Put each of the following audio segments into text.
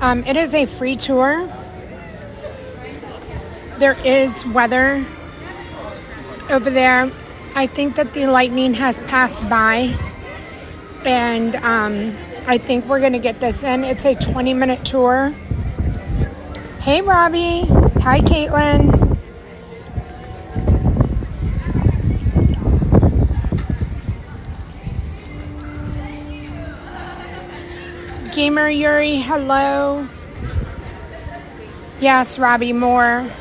It is a free tour. There is weather over there. I think that the lightning has passed by, and I think we're going to get this in. It's a 20-minute tour. Hey, Robbie. Hi, Caitlin. Gamer Yuri, hello. Yes, Robbie, more.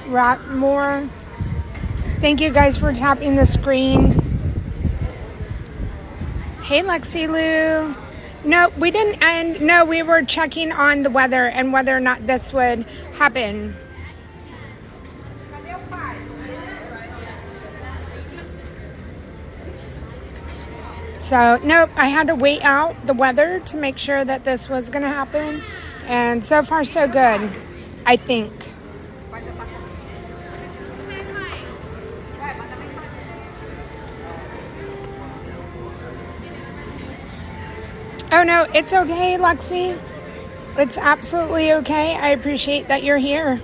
More. Thank you guys for tapping the screen. Hey, Lexi Lou. No, we didn't end. No, we were checking on the weather and whether or not this would happen. So, nope, I had to wait out the weather to make sure that this was going to happen. And so far, so good, I think. Oh, no, it's okay, Lexi. It's absolutely okay. I appreciate that you're here.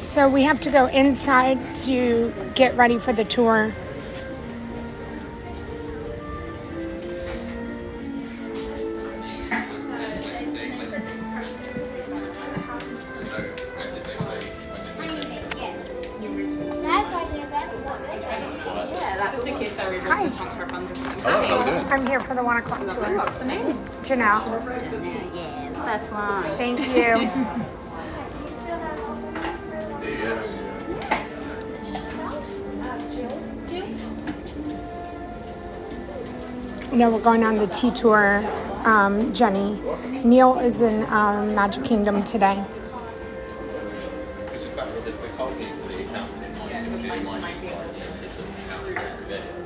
So we have to go inside to get ready for the tour. Hi. Hello, how are we doing? I'm here for the 1 o'clock tour. What's the name? Janelle. Yeah, first one. Thank you. Yes. No, we're going on the tea tour, Jenny. Neil is in Magic Kingdom today.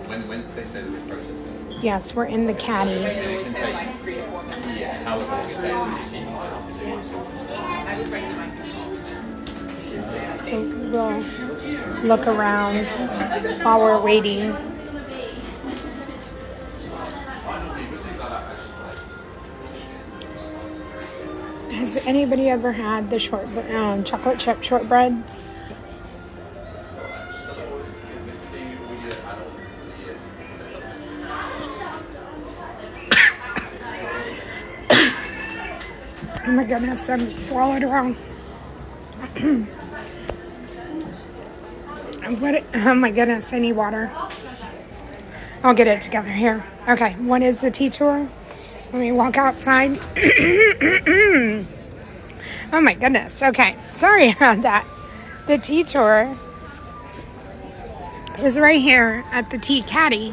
When they say that they process it. Yes, we're in the caddy. It can take how long it takes. So we'll look around while we're waiting. Has anybody ever had the chocolate chip shortbreads? Oh my goodness, I'm swallowed around. Oh my goodness, I need water. I'll get it together here. Okay, what is the tea tour? Let me walk outside. Oh my goodness, okay. Sorry about that. The tea tour is right here at the Tea Caddy.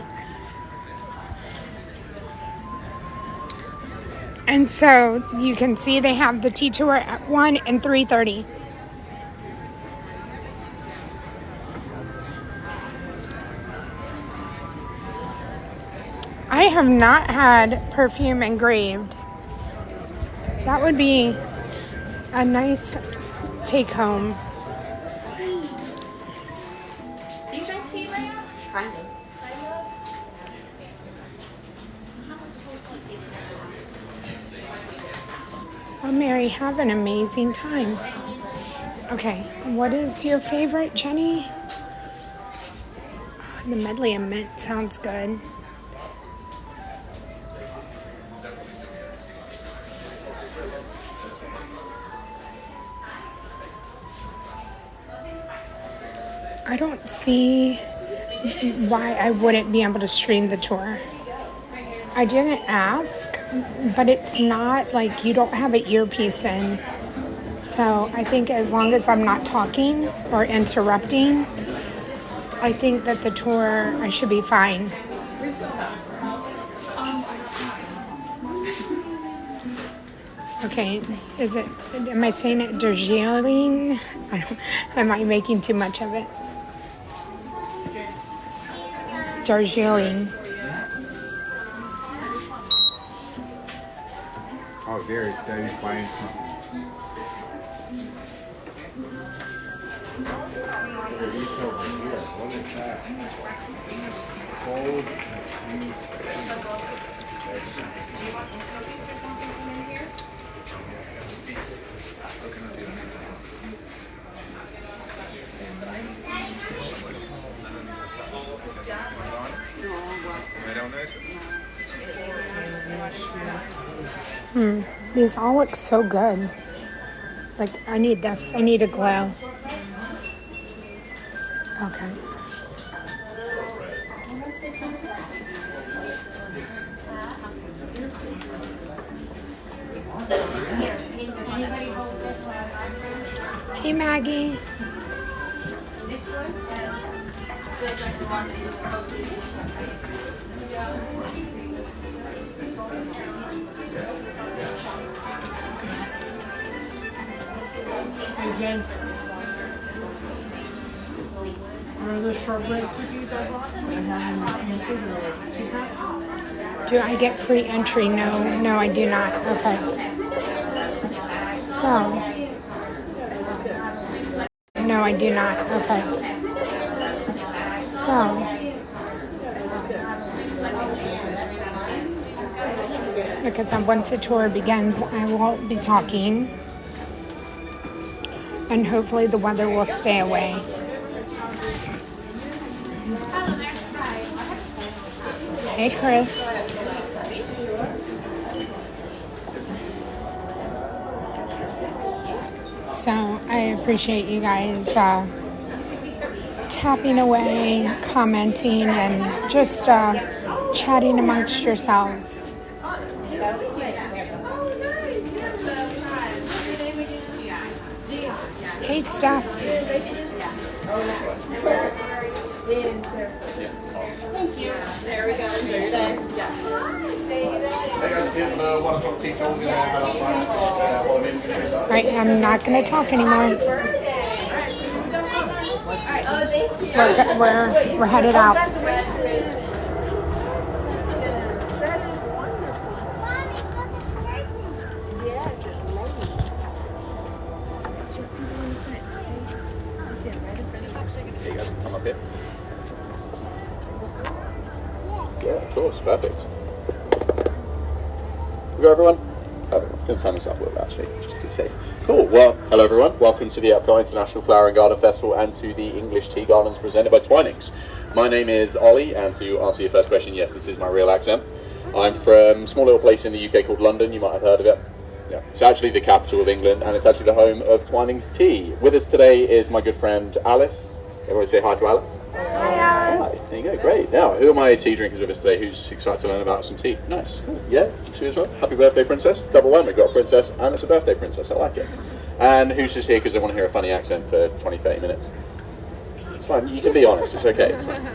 And so you can see they have the tea tour at 1 and 3:30. I have not had perfume engraved. That would be a nice take home. Do you drink tea, Leia? Kind of. Well, Mary, have an amazing time. Okay, what is your favorite, Jenny? The medley of mint sounds good. I don't see why I wouldn't be able to stream the tour. I didn't ask, but it's not like you don't have an earpiece in. So I think as long as I'm not talking or interrupting, I think that the tour, I should be fine. Okay, am I saying it Darjeeling? Am I making too much of it? Darjeeling. Oh, there it's Daddy playing something. What is that? Cold. These all look so good. Like, I need this. I need a glow. Okay. Hey, Maggie. Hey Jen, are those shortbread cookies I bought? I have in my pantry. They're like 2 packs. Do I get free entry? No, I do not. Okay. So, no, I do not. Okay. So, because once the tour begins, I won't be talking. And hopefully the weather will stay away. Hey, Chris. So I appreciate you guys tapping away, commenting, and just chatting amongst yourselves. Hey, Steph. Thank you. There we go. Enjoy your day. Hey guys, get the 1 o'clock tea talk and head outside. Right, I'm not going to talk anymore. We're headed out. Hey guys, come up here. Yeah, of course, perfect. We got everyone? Perfect. I'm going to turn this up a little bit actually, just to say. Cool, well, hello everyone. Welcome to the Epcots International Flower and Garden Festival and to the English Tea Gardens presented by Twinings. My name is Ollie, and to answer your first question, yes, this is my real accent. I'm from a small little place in the UK called London. You might have heard of it. Yeah. It's actually the capital of England, and it's actually the home of Twinings Tea. With us today is my good friend Alice. Everyone say hi to Alice. Hi, Alice. Hi. There you go, great. Now, who are my tea drinkers with us today? Who's excited to learn about some tea? Nice. Cool. Yeah, you as well. Happy birthday, princess. Double one. We've got a princess, and it's a birthday princess. I like it. And who's just here because they want to hear a funny accent for 20, 30 minutes? It's fine. You can be honest. It's okay. It's fine.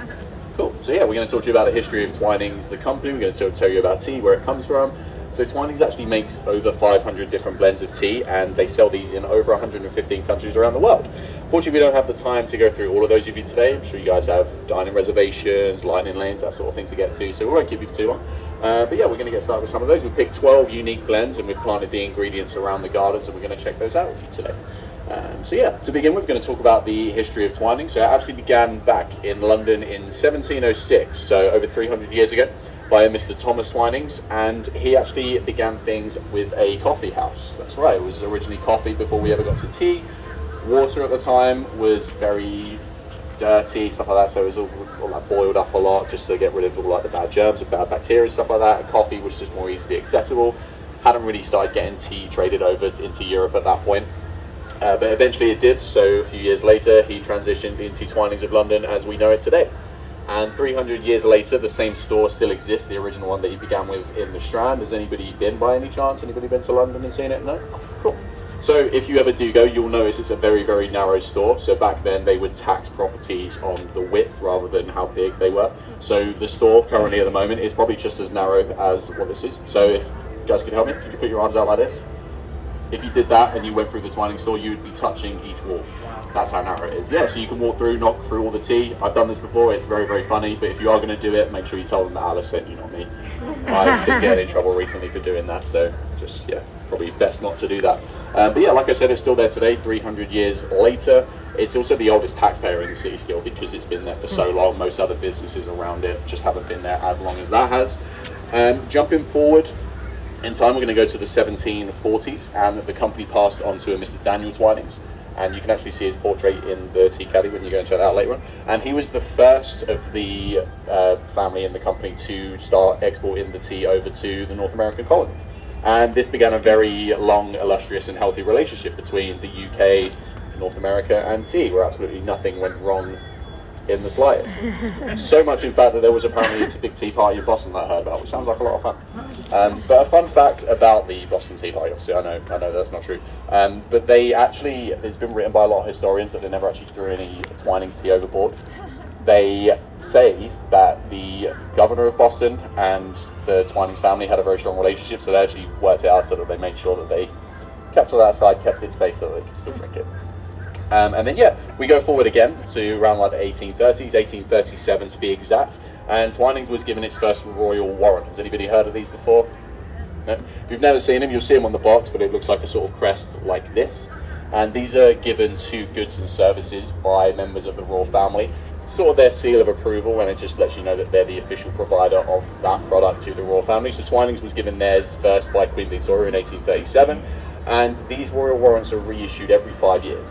Cool. So yeah, we're going to talk to you about the history of Twinings, the company. We're going to tell you about tea, where it comes from. So Twinings actually makes over 500 different blends of tea, and they sell these in over 115 countries around the world. Fortunately, we don't have the time to go through all of those of you today. I'm sure you guys have dining reservations, lightning lanes, that sort of thing to get to, so we won't keep you too long. But yeah, we're going to get started with some of those. We've picked 12 unique blends, and we've planted the ingredients around the gardens, and we're going to check those out with you today. So yeah, to begin with, we're going to talk about the history of Twinings. So it actually began back in London in 1706, so over 300 years ago, by a Mr. Thomas Twinings, and he actually began things with a coffee house. That's right, it was originally coffee before we ever got to tea. Water at the time was very dirty, stuff like that, so it was all like boiled up a lot just to get rid of all like the bad germs and bad bacteria and stuff like that. And coffee was just more easily accessible. Hadn't really started getting tea traded over into Europe at that point. But eventually it did, so a few years later he transitioned into Twinings of London as we know it today. And 300 years later, the same store still exists, the original one that he began with in the Strand. Has anybody been by any chance? Anybody been to London and seen it? No? Cool. So if you ever do go, you'll notice it's a very, very narrow store. So back then they would tax properties on the width rather than how big they were. So the store currently at the moment is probably just as narrow as what this is. So if you guys could help me, could you put your arms out like this? If you did that and you went through the Twinings store, you would be touching each wall. That's how narrow it is. Yeah, so you can walk through, knock through all the tea. I've done this before, it's very, very funny, but if you are going to do it, make sure you tell them that Alice sent you, not me. I've been getting in trouble recently for doing that, so just, yeah, probably best not to do that. But yeah, like I said, it's still there today, 300 years later. It's also the oldest taxpayer in the city still because it's been there for so long. Most other businesses around it just haven't been there as long as that has. Jumping forward in time, we're going to go to the 1740s, and the company passed on to a Mr. Daniel Twinings, and you can actually see his portrait in the tea caddy when you go and check that out later on. And he was the first of the family in the company to start exporting the tea over to the North American colonies. And this began a very long, illustrious, and healthy relationship between the UK, North America, and tea, where absolutely nothing went wrong in the slightest. So much, in fact, that there was apparently a big tea party in Boston that I heard about, which sounds like a lot of fun. But a fun fact about the Boston Tea Party, obviously, I know that's not true, but they actually, it's been written by a lot of historians that they never actually threw any Twinings tea overboard. They say that the governor of Boston and the Twinings family had a very strong relationship, so they actually worked it out so that they made sure that they kept it outside, kept it safe so that they could still drink it. And then, yeah, we go forward again to around like the 1830s, 1837 to be exact, and Twinings was given its first royal warrant. Has anybody heard of these before? No? If you've never seen them, you'll see them on the box, but it looks like a sort of crest like this. And these are given to goods and services by members of the royal family. Sort of their seal of approval, and it just lets you know that they're the official provider of that product to the royal family. So Twinings was given theirs first by Queen Victoria in 1837, and these royal warrants are reissued every 5 years.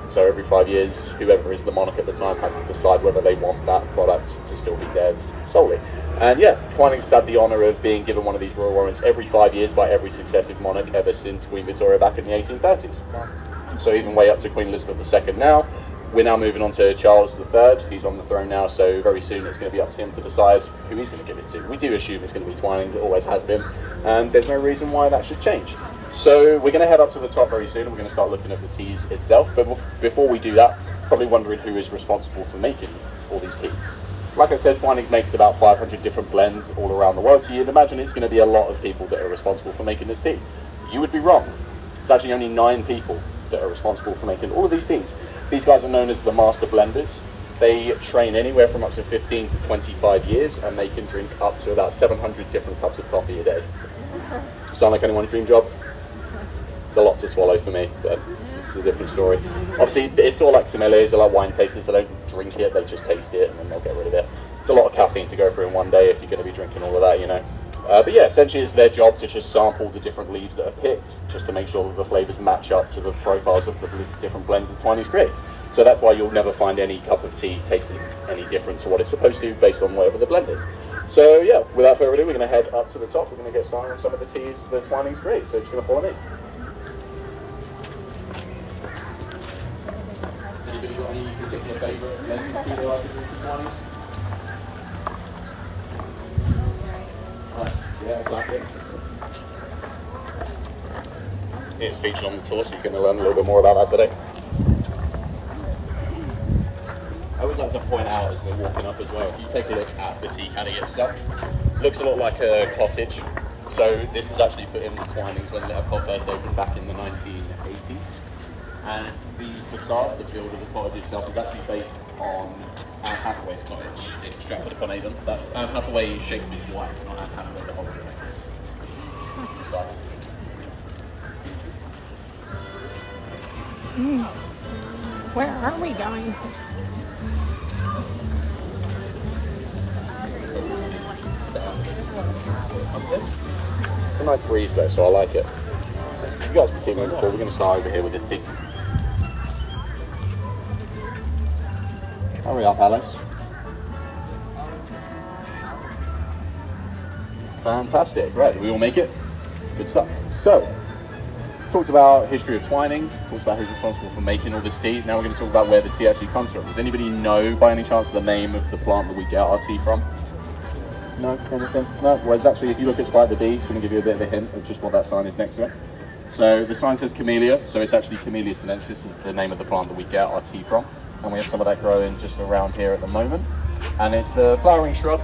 So every 5 years, whoever is the monarch at the time has to decide whether they want that product to still be theirs solely. And yeah, Twinings had the honour of being given one of these royal warrants every 5 years by every successive monarch ever since Queen Victoria back in the 1830s. So even way up to Queen Elizabeth II now. We're now moving on to Charles III. He's on the throne now, so very soon it's going to be up to him to decide who he's going to give it to. We do assume it's going to be Twinings, it always has been, and there's no reason why that should change. So we're going to head up to the top very soon, and we're going to start looking at the teas itself. But before we do that, probably wondering who is responsible for making all these teas. Like I said, Twinings makes about 500 different blends all around the world, so you'd imagine it's going to be a lot of people that are responsible for making this tea. You would be wrong. It's actually only 9 people that are responsible for making all of these teas. These guys are known as the master blenders. They train anywhere from up to 15 to 25 years, and they can drink up to about 700 different cups of coffee a day. Sound like anyone's dream job? It's a lot to swallow for me, but it's a different story. Obviously, it's sort of like sommeliers, they're like wine tasters. They don't drink it, they just taste it, and then they'll get rid of it. It's a lot of caffeine to go through in one day if you're going to be drinking all of that, you know. But yeah, essentially it's their job to just sample the different leaves that are picked, just to make sure that the flavours match up to the profiles of the different blends that Twinings create. So that's why you'll never find any cup of tea tasting any different to what it's supposed to based on whatever the blend is. So yeah, without further ado, we're going to head up to the top. We're going to get started on some of the teas that Twinings create. So just going to follow me. Anybody got any particular favourite blends of tea they like to drink from Twinings? Nice. Yeah, classic. It's featured on the tour, so you're going to learn a little bit more about that today. I would like to point out as we're walking up as well, if you take a look at the tea caddy itself, it looks a lot like a cottage. So this was actually put in with Twinings when Epcots first opened back in the 1980s. And the facade, the build of the cottage itself, is actually based on Anne Hathaway's cottage in Stratford-upon-Avon. That's Anne Hathaway, Shakespeare's wife, not Anne Hathaway, the Hollywood actress. Where are we going? It's a nice breeze though, so I like it. You guys can keep moving forward. We're going to start over here with this tea. Hurry up, Alice. Fantastic. Right, did we all make it? Good stuff. So, talked about history of Twinings, talked about who's responsible for making all this tea. Now we're going to talk about where the tea actually comes from. Does anybody know by any chance the name of the plant that we get our tea from? No? Anything? No? Well, it's actually, if you look at Spike the D, it's going to give you a bit of a hint of just what that sign is next to it. So the sign says camellia, so it's actually Camellia sinensis is the name of the plant that we get our tea from. And we have some of that growing just around here at the moment. And it's a flowering shrub.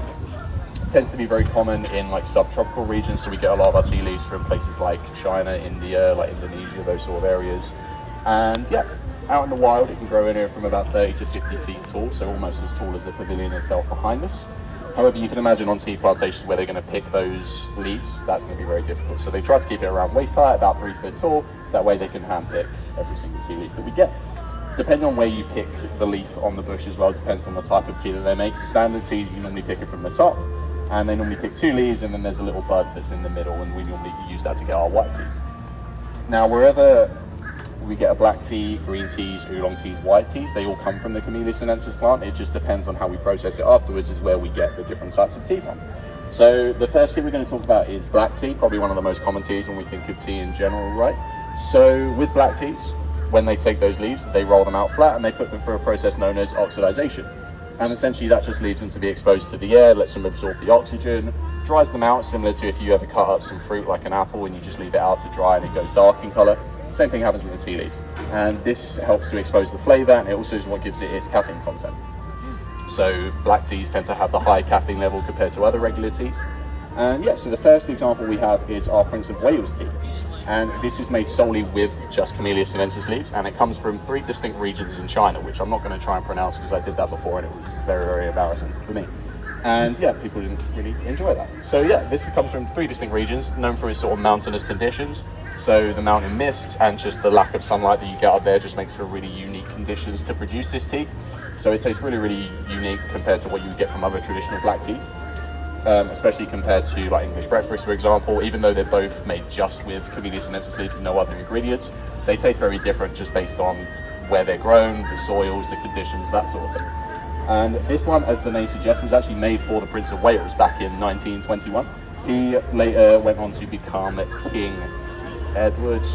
It tends to be very common in like subtropical regions, so we get a lot of our tea leaves from places like China, India, like Indonesia, those sort of areas. And yeah, out in the wild it can grow anywhere from about 30 to 50 feet tall, so almost as tall as the pavilion itself behind us. However, you can imagine on tea plantations where they're going to pick those leaves, that's going to be very difficult. So they try to keep it around waist height, about 3 foot tall. That way they can hand pick every single tea leaf that we get. Depending on where you pick the leaf on the bush as well, depends on the type of tea that they make. Standard teas, you normally pick it from the top. And they normally pick 2 leaves, and then there's a little bud that's in the middle, and we normally use that to get our white teas. Now, wherever we get a black tea, green teas, oolong teas, white teas, they all come from the Camellia sinensis plant. It just depends on how we process it afterwards is where we get the different types of tea from. So the first tea we're going to talk about is black tea, probably one of the most common teas when we think of tea in general, right? So with black teas, when they take those leaves, they roll them out flat and they put them through a process known as oxidization. And essentially that just leaves them to be exposed to the air, lets them absorb the oxygen, dries them out, similar to if you ever cut up some fruit like an apple and you just leave it out to dry and it goes dark in color. Same thing happens with the tea leaves. And this helps to expose the flavor, and it also is what gives it its caffeine content. So black teas tend to have the high caffeine level compared to other regular teas. And yeah, so the first example we have is our Prince of Wales tea. And this is made solely with just Camellia sinensis leaves, and it comes from 3 distinct regions in China, which I'm not going to try and pronounce because I did that before and it was very, very embarrassing for me. And yeah, people didn't really enjoy that. So yeah, this comes from 3 distinct regions, known for its sort of mountainous conditions. So the mountain mists and just the lack of sunlight that you get up there just makes for really unique conditions to produce this tea. So it tastes really, really unique compared to what you would get from other traditional black teas. Especially compared to like English breakfast, for example. Even though they're both made just with Camellia sinensis leaves and no other ingredients, they taste very different just based on where they're grown, the soils, the conditions, that sort of thing. And this one, as the name suggests, was actually made for the Prince of Wales back in 1921. He later went on to become King Edward,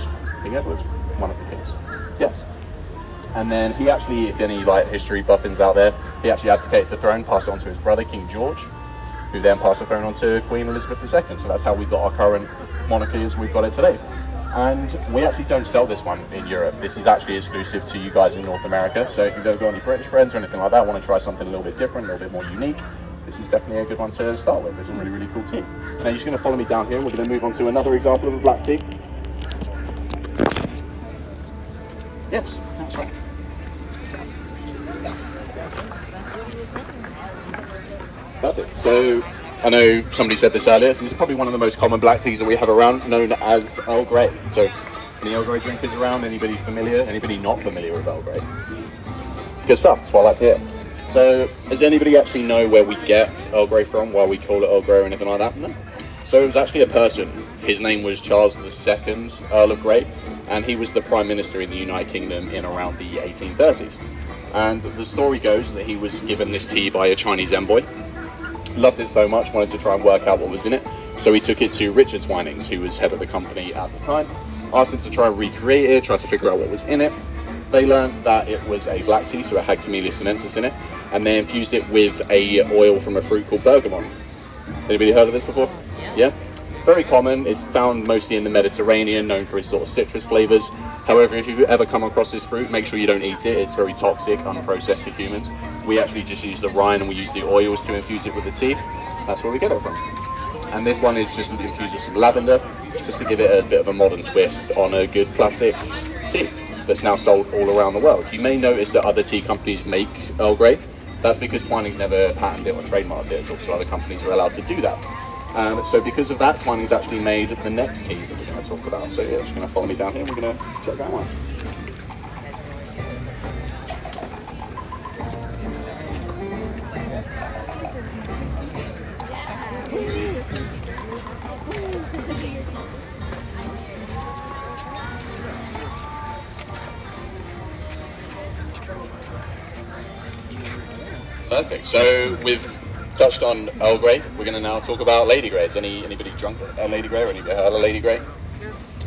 one of the kings. Yes. And then he actually, if any like history buffins out there, he actually abdicated the throne, passed it on to his brother, King George, who then passed the throne on to Queen Elizabeth II. So that's how we got our current monarchy as we've got it today. And we actually don't sell this one in Europe. This is actually exclusive to you guys in North America. So if you've ever got any British friends or anything like that, want to try something a little bit different, a little bit more unique, this is definitely a good one to start with. It's a really, really cool tea. Now you're just going to follow me down here. We're going to move on to another example of a black tea. Yes, that's right. Perfect. So I know somebody said this earlier, so this is probably one of the most common black teas that we have around, known as Earl Grey. So any Earl Grey drinkers around? Anybody familiar? Anybody not familiar with Earl Grey? Good stuff, that's what I like to hear. So does anybody actually know where we get Earl Grey from, why we call it Earl Grey or anything like that? No. So it was actually a person. His name was Charles II, Earl of Grey, and he was the Prime Minister in the United Kingdom in around the 1830s. And the story goes that he was given this tea by a Chinese envoy. Loved it so much, wanted to try and work out what was in it. So he took it to Richard Twinings, who was head of the company at the time, asked him to try and recreate it, try to figure out what was in it. They learned that it was a black tea, so it had Camellia sinensis in it, and they infused it with a oil from a fruit called bergamot. Anybody heard of this before? Yeah? Very common. It's found mostly in the Mediterranean, known for its sort of citrus flavors. However, if you've ever come across this fruit, make sure you don't eat it. It's very toxic, unprocessed for humans. We actually just use the rind and we use the oils to infuse it with the tea. That's where we get it from. And this one is just infused with some lavender, just to give it a bit of a modern twist on a good classic tea that's now sold all around the world. You may notice that other tea companies make Earl Grey. That's because Twinings never patented it or trademarked it, so other companies are allowed to do that. So because of that, Twinings actually made the next tea that we're going to talk about. So yeah, just going to follow me down here and we're going to check that one. Perfect. So we've touched on Earl Grey. We're going to now talk about Lady Grey. Has anybody drunk a Lady Grey or anybody heard of Lady Grey?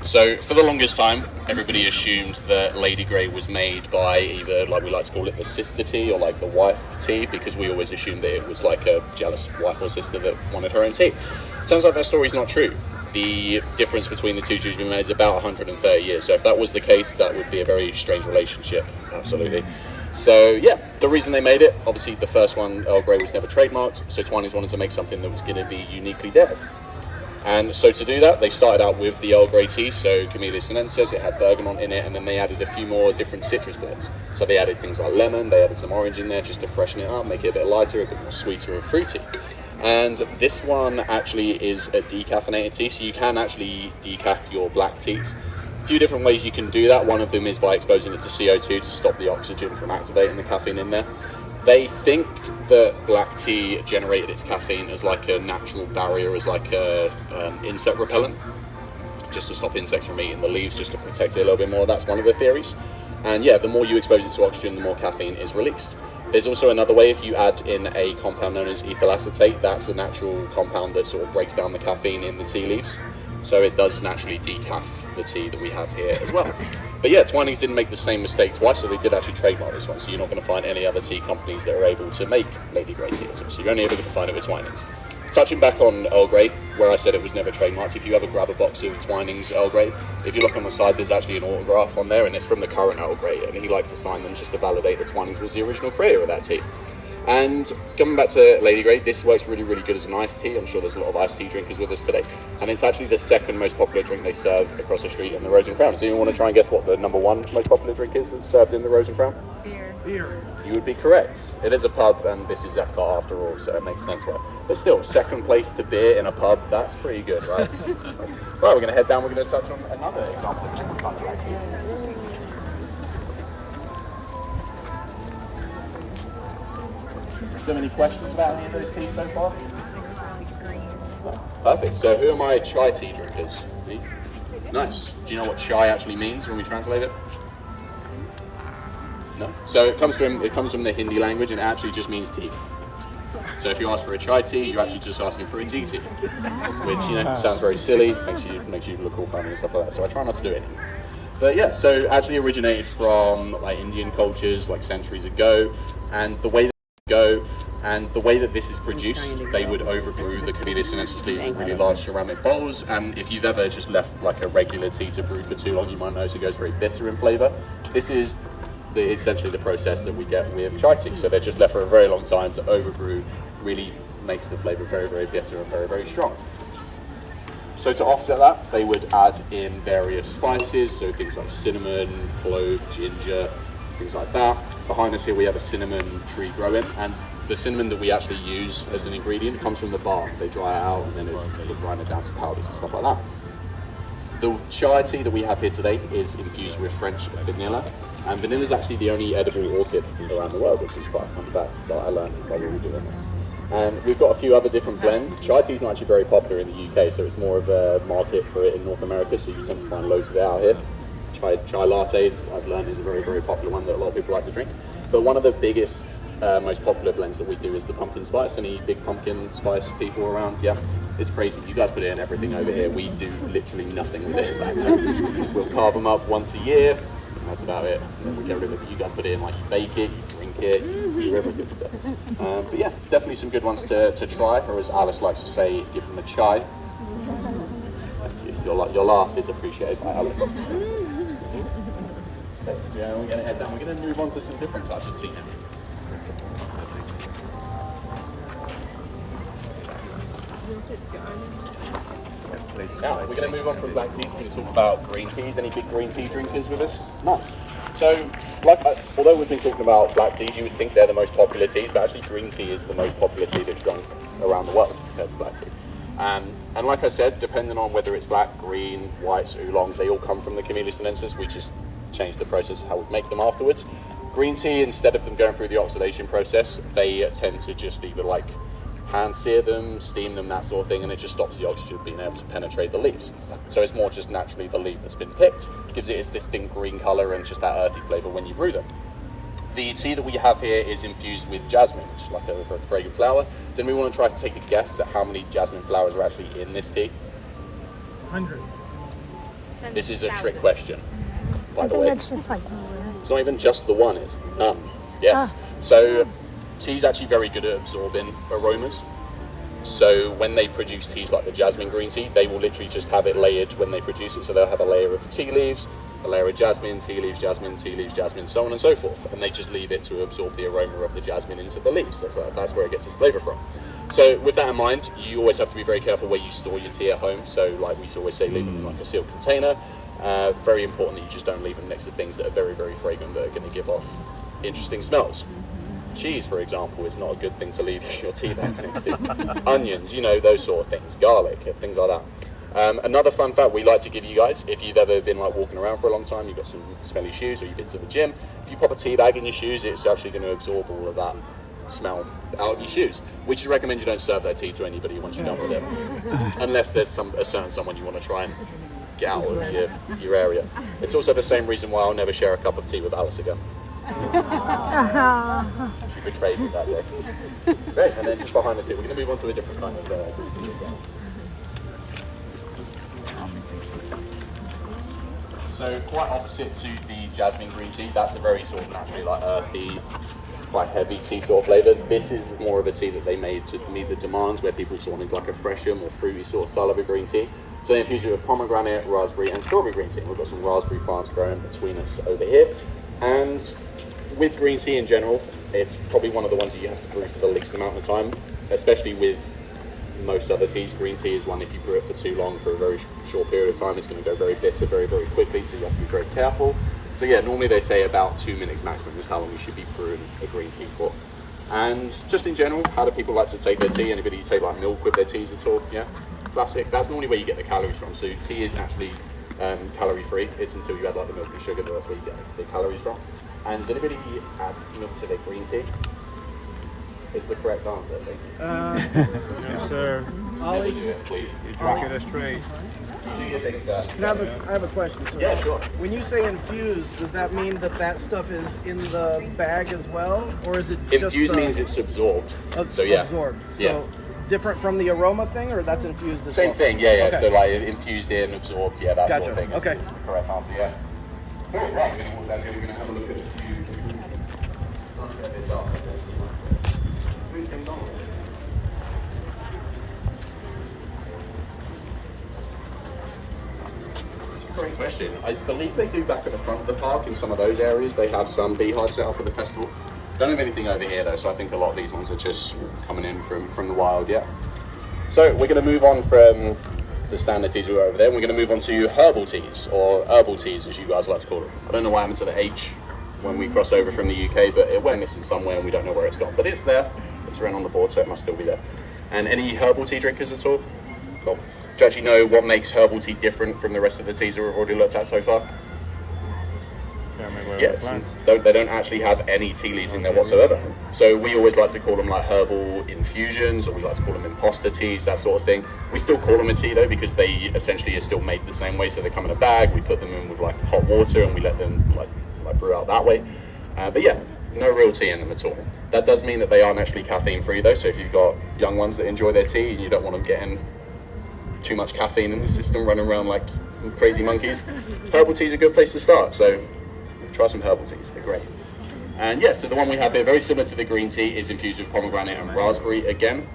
So for the longest time, everybody assumed that Lady Grey was made by either, like we like to call it, the sister tea or like the wife tea, because we always assumed that it was like a jealous wife or sister that wanted her own tea. Turns out that story's not true. The difference between the two Jews we made is about 130 years. So if that was the case, that would be a very strange relationship. Absolutely. So yeah, the reason they made it, obviously the first one, Earl Grey, was never trademarked, so Twinings wanted to make something that was going to be uniquely theirs. And so to do that, they started out with the Earl Grey tea, so Camellia sinensis, it had bergamot in it, and then they added a few more different citrus blends. So they added things like lemon, they added some orange in there just to freshen it up, make it a bit lighter, a bit more sweeter and fruity. And this one actually is a decaffeinated tea, so you can actually decaf your black teas. A few different ways you can do that. One of them is by exposing it to CO2 to stop the oxygen from activating the caffeine in there. They think that black tea generated its caffeine as like a natural barrier, as like a insect repellent, just to stop insects from eating the leaves, just to protect it a little bit more. That's one of the theories. And yeah, the more you expose it to oxygen, the more caffeine is released. There's also another way. If you add in a compound known as ethyl acetate, that's a natural compound that sort of breaks down the caffeine in the tea leaves. So it does naturally decaf the tea that we have here as well. But yeah, Twinings didn't make the same mistake twice, so they did actually trademark this one. So you're not going to find any other tea companies that are able to make Lady Grey tea. So you're only able to find it with Twinings. Touching back on Earl Grey, where I said it was never trademarked, if you ever grab a box of Twinings Earl Grey, if you look on the side, there's actually an autograph on there, and it's from the current Earl Grey, and he likes to sign them just to validate that Twinings was the original creator of that tea. And coming back to Lady Grey, this works really, really good as an iced tea. I'm sure there's a lot of iced tea drinkers with us today. And it's actually the second most popular drink they serve across the street in the Rose and Crown. Does anyone want to try and guess what the number one most popular drink is that's served in the Rose and Crown? Beer. You would be correct. It is a pub, and this is Epcot after all, so it makes sense, right? But still, second place to beer in a pub, that's pretty good, right? Right, we're going to head down, we're going to touch on another example of different kinds of activity. Do you have any questions about any of those teas so far? Perfect. So who are my chai tea drinkers? Nice. Do you know what chai actually means when we translate it? No. So it comes from the Hindi language, and it actually just means tea. So if you ask for a chai tea, you're actually just asking for a tea tea, which sounds very silly, makes you look all funny and stuff like that. So I try not to do it anymore. But yeah, so actually originated from like Indian cultures like centuries ago, and the way that this is produced, they would overbrew the Camellia sinensis leaves in really large ceramic bowls, and if you've ever just left like a regular tea to brew for too long, you might notice it goes very bitter in flavour. This is essentially the process that we get with chai tea. So they're just left for a very long time to overbrew, really makes the flavour very, very bitter and very, very strong. So to offset that, they would add in various spices, so things like cinnamon, clove, ginger, things like that. Behind us here we have a cinnamon tree growing, and the cinnamon that we actually use as an ingredient comes from the bark. They dry it out and then they grind it down to powders and stuff like that. The chai tea that we have here today is infused with French vanilla, and vanilla is actually the only edible orchid around the world, which is quite a fun fact that I learned while we were doing this. And we've got a few other different blends. Chai tea is not actually very popular in the UK, so it's more of a market for it in North America, so you tend to find loads of it out here. Chai lattes, I've learned, is a very, very popular one that a lot of people like to drink. But one of the biggest, most popular blends that we do is the pumpkin spice. Any big pumpkin spice people around? Yeah, it's crazy. You guys put it in everything over here. We do literally nothing with it back home. We'll carve them up once a year. That's about it. We get rid of it. You guys put it in, like, you bake it, you drink it, you do everything with it. But yeah, definitely some good ones to try, or as Alice likes to say, give them a chai. Your laugh is appreciated by Alice. Yeah, we're going to head down. We're going to move on to some different types of tea now. Now, we're going to move on from black teas. We're going to talk about green teas. Any big green tea drinkers with us? Nice. So, although we've been talking about black teas, you would think they're the most popular teas, but actually green tea is the most popular tea that's drunk around the world compared to black tea. And like I said, depending on whether it's black, green, whites, oolongs, they all come from the Camellia sinensis. We just change the process of how we make them afterwards. Green tea, instead of them going through the oxidation process, they tend to just either like hand sear them, steam them, that sort of thing, and it just stops the oxygen being able to penetrate the leaves. So it's more just naturally the leaf that's been picked, gives it its distinct green colour and just that earthy flavour when you brew them. The tea that we have here is infused with jasmine, which is like a very fragrant flower. So we want to try to take a guess at how many jasmine flowers are actually in this tea. 100. This is a trick question, by the way. I think it's just like one. It's not even just the one, it's none. Yes. So tea's actually very good at absorbing aromas. So when they produce teas like the jasmine green tea, they will literally just have it layered when they produce it. So they'll have a layer of tea leaves, a layer of jasmine, tea leaves, jasmine, so on and so forth. And they just leave it to absorb the aroma of the jasmine into the leaves. That's where it gets its flavour from. So with that in mind, you always have to be very careful where you store your tea at home. So like we always say, leave them in like a sealed container. Very important that you just don't leave them next to things that are very, very fragrant, that are going to give off interesting smells. Cheese, for example, is not a good thing to leave your tea there next to. Onions, those sort of things. Garlic, things like that. Another fun fact we like to give you guys, if you've ever been like walking around for a long time, you've got some smelly shoes, or you've been to the gym, if you pop a tea bag in your shoes, it's actually going to absorb all of that smell out of your shoes, which is recommend you don't serve that tea to anybody once you're done with it, unless there's a certain someone you want to try and get out of your area. It's also the same reason why I'll never share a cup of tea with Alice again. She betrayed me that day. Great, and then just behind us here, we're going to move on to a different kind of green tea again. So quite opposite to the jasmine green tea, that's a very sort of naturally like earthy, quite heavy tea sort of flavour. This is more of a tea that they made to meet the demands where people just wanted like a fresher, more fruity sort of style of a green tea. So they infuse it with pomegranate, raspberry and strawberry green tea. We've got some raspberry plants growing between us over here. And with green tea in general, it's probably one of the ones that you have to brew for the least amount of time, especially with most other teas. Green tea is one, if you brew it for too long, for a very short period of time, it's going to go very bitter very, very quickly, so you have to be very careful. So yeah, normally they say about 2 minutes maximum is how long you should be brewing a green tea for. And just in general, how do people like to take their tea? Anybody take like milk with their teas at all? Yeah? Classic. That's normally where you get the calories from. So tea is naturally calorie free. It's until you add like the milk and sugar, that's where you get the calories from. And does anybody add milk to their green tea? Is the correct answer, I think. Yes, sir. Never do it, please. You drink it straight. You do your thing, sir. I have a question. So Yeah, sure. when you say infused, does that mean that stuff is in the bag as well, or is it just Infused means it's absorbed. So yeah. absorbed? So Yeah. different from the aroma thing, or that's infused as well? Same thing, yeah. Okay. So like infused in, absorbed, yeah, that Gotcha. sort of thing. Okay. Is the correct answer, yeah. Right, we're going to walk down here, we're going to have a look at a few sunset bits up. Great question. I believe they do back at the front of the park in some of those areas. They have some beehives set up for the festival. Don't have anything over here though, so I think a lot of these ones are just coming in from the wild, yeah. So we're going to move on from the standard teas we were over there. We're going to move on to herbal teas, or herbal teas as you guys like to call them. I don't know what happened to the H when we cross over from the UK, but it went missing somewhere and we don't know where it's gone. But it's there. It's around on the board, so it must still be there. And any herbal tea drinkers at all? Cool. Do you actually know what makes herbal tea different from the rest of the teas that we've already looked at so far? Yes, they don't actually have any tea leaves in there whatsoever. So we always like to call them like herbal infusions, or we like to call them imposter teas, that sort of thing. We still call them a tea though, because they essentially are still made the same way. So they come in a bag, we put them in with like hot water, and we let them like brew out that way. But yeah, no real tea in them at all. That does mean that they are naturally caffeine free though. So if you've got young ones that enjoy their tea and you don't want them getting too much caffeine in the system, running around like crazy monkeys, herbal tea is a good place to start. So try some herbal teas, they're great. And yeah, so the one we have here, very similar to the green tea, is infused with pomegranate and raspberry again.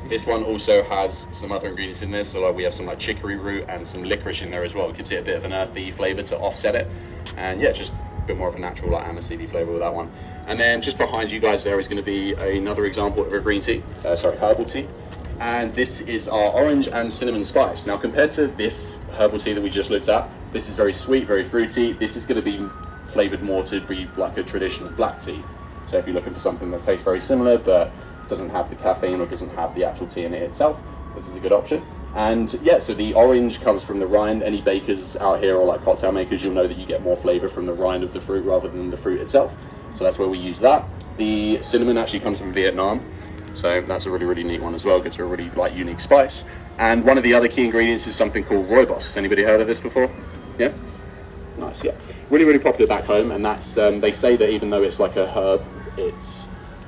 This one also has some other ingredients in there, so like we have some like chicory root and some licorice in there as well. It gives it a bit of an earthy flavour to offset it. And yeah, just a bit more of a natural like aniseedy flavour with that one. And then just behind you guys there is going to be another example of a green tea, herbal tea. And this is our orange and cinnamon spice. Now compared to this herbal tea that we just looked at, this is very sweet, very fruity. This is going to be flavoured more to be like a traditional black tea. So if you're looking for something that tastes very similar but doesn't have the caffeine or doesn't have the actual tea in it itself, this is a good option. And yeah, so the orange comes from the rind. Any bakers out here or like cocktail makers, you'll know that you get more flavour from the rind of the fruit rather than the fruit itself. So that's where we use that. The cinnamon actually comes from Vietnam. So that's a really, really neat one as well. Gives it a really like unique spice. And one of the other key ingredients is something called rooibos. Anybody heard of this before? Yeah? Nice, yeah. Really, really popular back home. And that's, they say that even though it's like a herb, it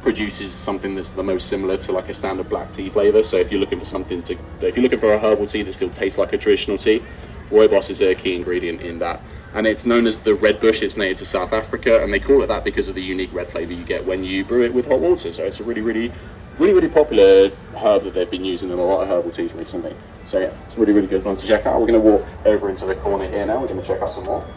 produces something that's the most similar to like a standard black tea flavour. So if you're looking for something to, if you're looking for a herbal tea that still tastes like a traditional tea, rooibos is a key ingredient in that. And it's known as the red bush. It's native to South Africa, and they call it that because of the unique red flavour you get when you brew it with hot water. So it's a really, really popular herb that they've been using in a lot of herbal teas recently. So yeah, it's a really, really good one to check out. We're going to walk over into the corner here now. We're going to check out some more.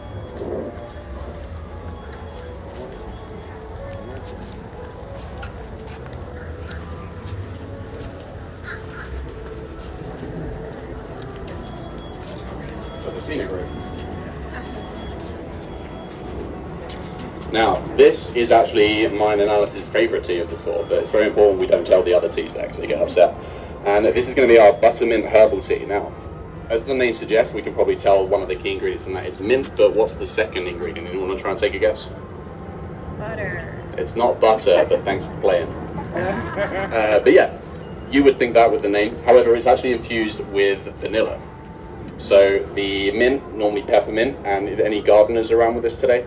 So the scenic room. Now, this is actually mine and Alice's favourite tea of the tour, but it's very important we don't tell the other teas that because they get upset. And this is going to be our buttermint herbal tea. Now, as the name suggests, we can probably tell one of the key ingredients, and that is mint, but what's the second ingredient? Anyone want to try and take a guess? Butter. It's not butter, but thanks for playing. But yeah, you would think that with the name. However, it's actually infused with vanilla. So the mint, normally peppermint, and any gardeners around with us today?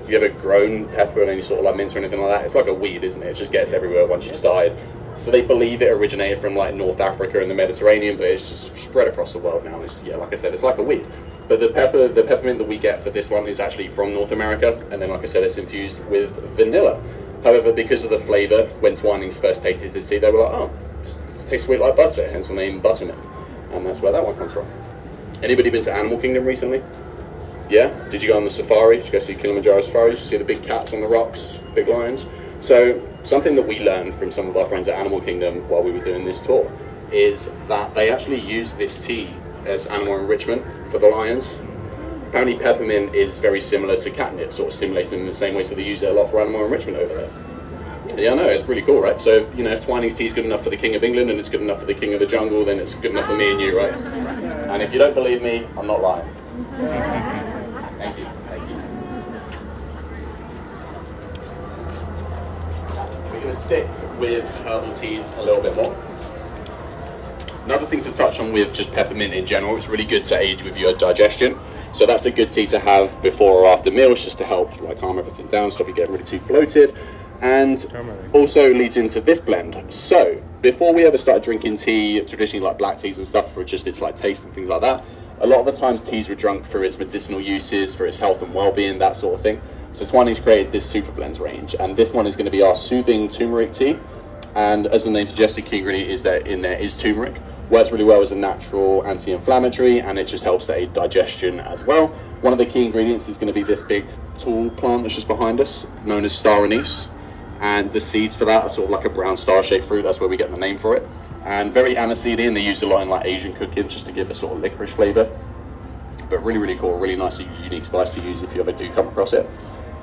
You ever grown pepper and any sort of like mint or anything like that? It's like a weed, isn't it? It just gets everywhere once you started. So they believe it originated from like North Africa and the Mediterranean, but it's just spread across the world now. It's, yeah, like I said, it's like a weed. But the peppermint that we get for this one is actually from North America, and then like I said, it's infused with vanilla. However, because of the flavour, when Twinings first tasted this tea, they were like, oh, it tastes sweet like butter, hence the name Buttermint. And that's where that one comes from. Anybody been to Animal Kingdom recently? Yeah? Did you go on the safari? Did you go see Kilimanjaro Safari? Did you see the big cats on the rocks, big lions? So something that we learned from some of our friends at Animal Kingdom while we were doing this tour is that they actually use this tea as animal enrichment for the lions. Apparently peppermint is very similar to catnip, sort of stimulating in the same way, so they use it a lot for animal enrichment over there. Yeah, I know, it's pretty cool, right? So, you know, if Twinings tea is good enough for the King of England and it's good enough for the King of the Jungle, then it's good enough for me and you, right? And if you don't believe me, I'm not lying. Thank you. Thank you. We're going to stick with herbal teas a little bit more. Another thing to touch on with just peppermint in general, it's really good to aid with your digestion. So that's a good tea to have before or after meals, just to help like calm everything down, stop you getting really too bloated. And also leads into this blend. So before we ever started drinking tea, traditionally like black teas and stuff, for just its like taste and things like that, a lot of the times teas were drunk for its medicinal uses, for its health and well-being, that sort of thing. So Twinings created this super blends range, and this one is going to be our soothing turmeric tea. And as the name suggests, the key ingredient is that in there is turmeric. Works really well as a natural anti-inflammatory, and it just helps to aid digestion as well. One of the key ingredients is going to be this big tall plant that's just behind us, known as star anise. And the seeds for that are sort of like a brown star-shaped fruit. That's where we get the name for it. And very aniseedy, and they use a lot in like Asian cooking just to give a sort of licorice flavour. But really, really cool, really nice, unique spice to use if you ever do come across it.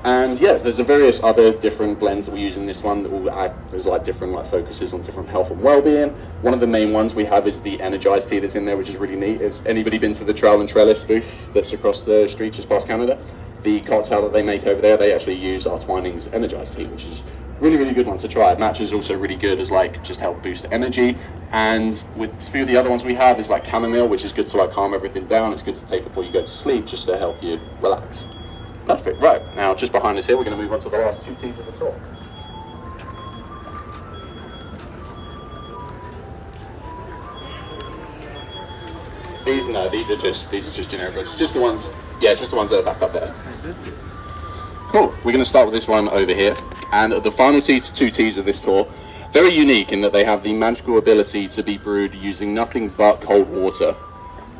And yes, there's a various other different blends that we use in this one that will add, there's like different like focuses on different health and well-being. One of the main ones we have is the energized tea that's in there, which is really neat. Has anybody been to the Trail and Trellis booth that's across the street just past Canada? The cocktail that they make over there, they actually use our Twinings energized tea, which is really, really good one to try. Matcha is also really good as like just help boost energy. And with a few of the other ones we have is like chamomile, which is good to like calm everything down. It's good to take before you go to sleep, just to help you relax. Perfect. Right, now just behind us here, we're going to move on to the last two teas of the tour. These are just generic, but it's just the ones, yeah, just the ones that are back up there. Cool. We're going to start with this one over here, and the final two teas of this tour, very unique in that they have the magical ability to be brewed using nothing but cold water,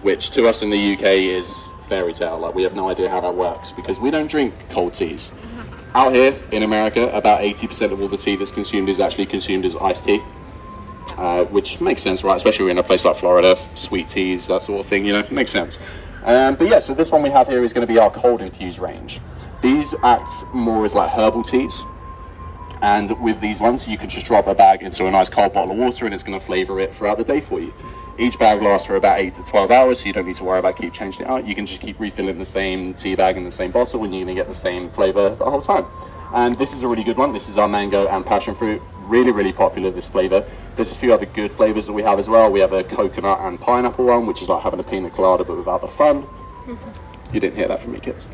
which to us in the UK is fairy tale. Like, we have no idea how that works because we don't drink cold teas. Out here in America, about 80% of all the tea that's consumed is actually consumed as iced tea, which makes sense, right? Especially in a place like Florida, sweet teas, that sort of thing, you know, makes sense. But yeah, so this one we have here is going to be our cold infused range. These act more as like herbal teas, and with these ones you can just drop a bag into a nice cold bottle of water and it's going to flavour it throughout the day for you. Each bag lasts for about 8 to 12 hours, so you don't need to worry about keep changing it out. You can just keep refilling the same tea bag in the same bottle and you're going to get the same flavour the whole time. And this is a really good one. This is our mango and passion fruit. Really, really popular, this flavour. There's a few other good flavours that we have as well. We have a coconut and pineapple one, which is like having a pina colada but without the fun. You didn't hear that from me, kids.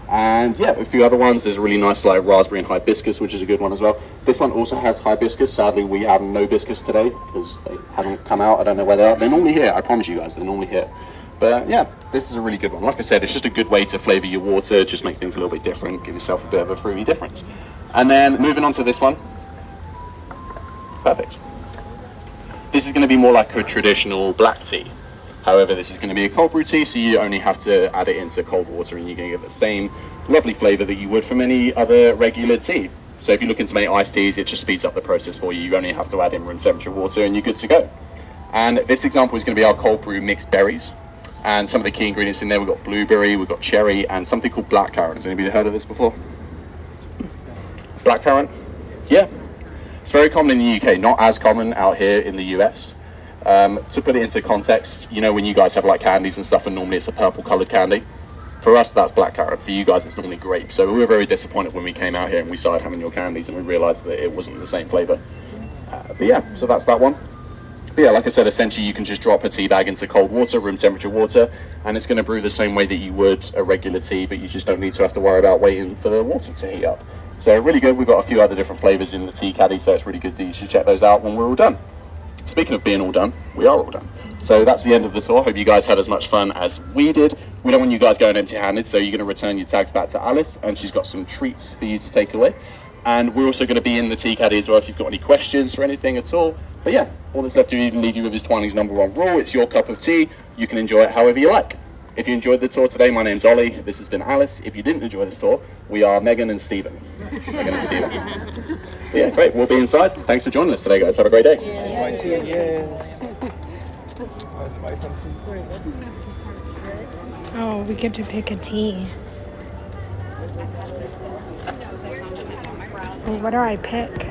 And yeah, a few other ones. There's a really nice like raspberry and hibiscus, which is a good one as well. This one also has hibiscus. Sadly, we have no hibiscus today because they haven't come out. I don't know where they are. They're normally here. I promise you guys, they're normally here. But yeah, this is a really good one. Like I said, it's just a good way to flavour your water, just make things a little bit different, give yourself a bit of a fruity difference. And then moving on to this one. Perfect. This is going to be more like a traditional black tea. However, this is going to be a cold brew tea, so you only have to add it into cold water and you're going to get the same lovely flavour that you would from any other regular tea. So if you're looking to make iced teas, it just speeds up the process for you. You only have to add in room temperature water and you're good to go. And this example is going to be our cold brew mixed berries. And some of the key ingredients in there, we've got blueberry, we've got cherry, and something called blackcurrant. Has anybody heard of this before? Blackcurrant? Yeah. It's very common in the UK, not as common out here in the US. To put it into context, you know when you guys have like candies and stuff and normally it's a purple coloured candy? For us, that's blackcurrant. For you guys, it's normally grape. So we were very disappointed when we came out here and we started having your candies and we realised that it wasn't the same flavour. But yeah, so that's that one. But yeah, like I said, essentially you can just drop a tea bag into cold water, room temperature water, and it's going to brew the same way that you would a regular tea, but you just don't need to have to worry about waiting for the water to heat up. So really good. We've got a few other different flavours in the tea caddy, so it's really good that you should check those out when we're all done. Speaking of being all done, we are all done. So that's the end of the tour. Hope you guys had as much fun as we did. We don't want you guys going empty-handed, so you're going to return your tags back to Alice, and she's got some treats for you to take away. And we're also going to be in the tea caddy as well if you've got any questions for anything at all. But yeah, all that's left to even leave you with is Twining's #1 rule. It's your cup of tea. You can enjoy it however you like. If you enjoyed the tour today, my name's Ollie. This has been Alice. If you didn't enjoy this tour, we are Megan and Stephen. Megan and Stephen. But yeah, great. We'll be inside. Thanks for joining us today, guys. Have a great day. Oh, we get to pick a tea. Well, what do I pick?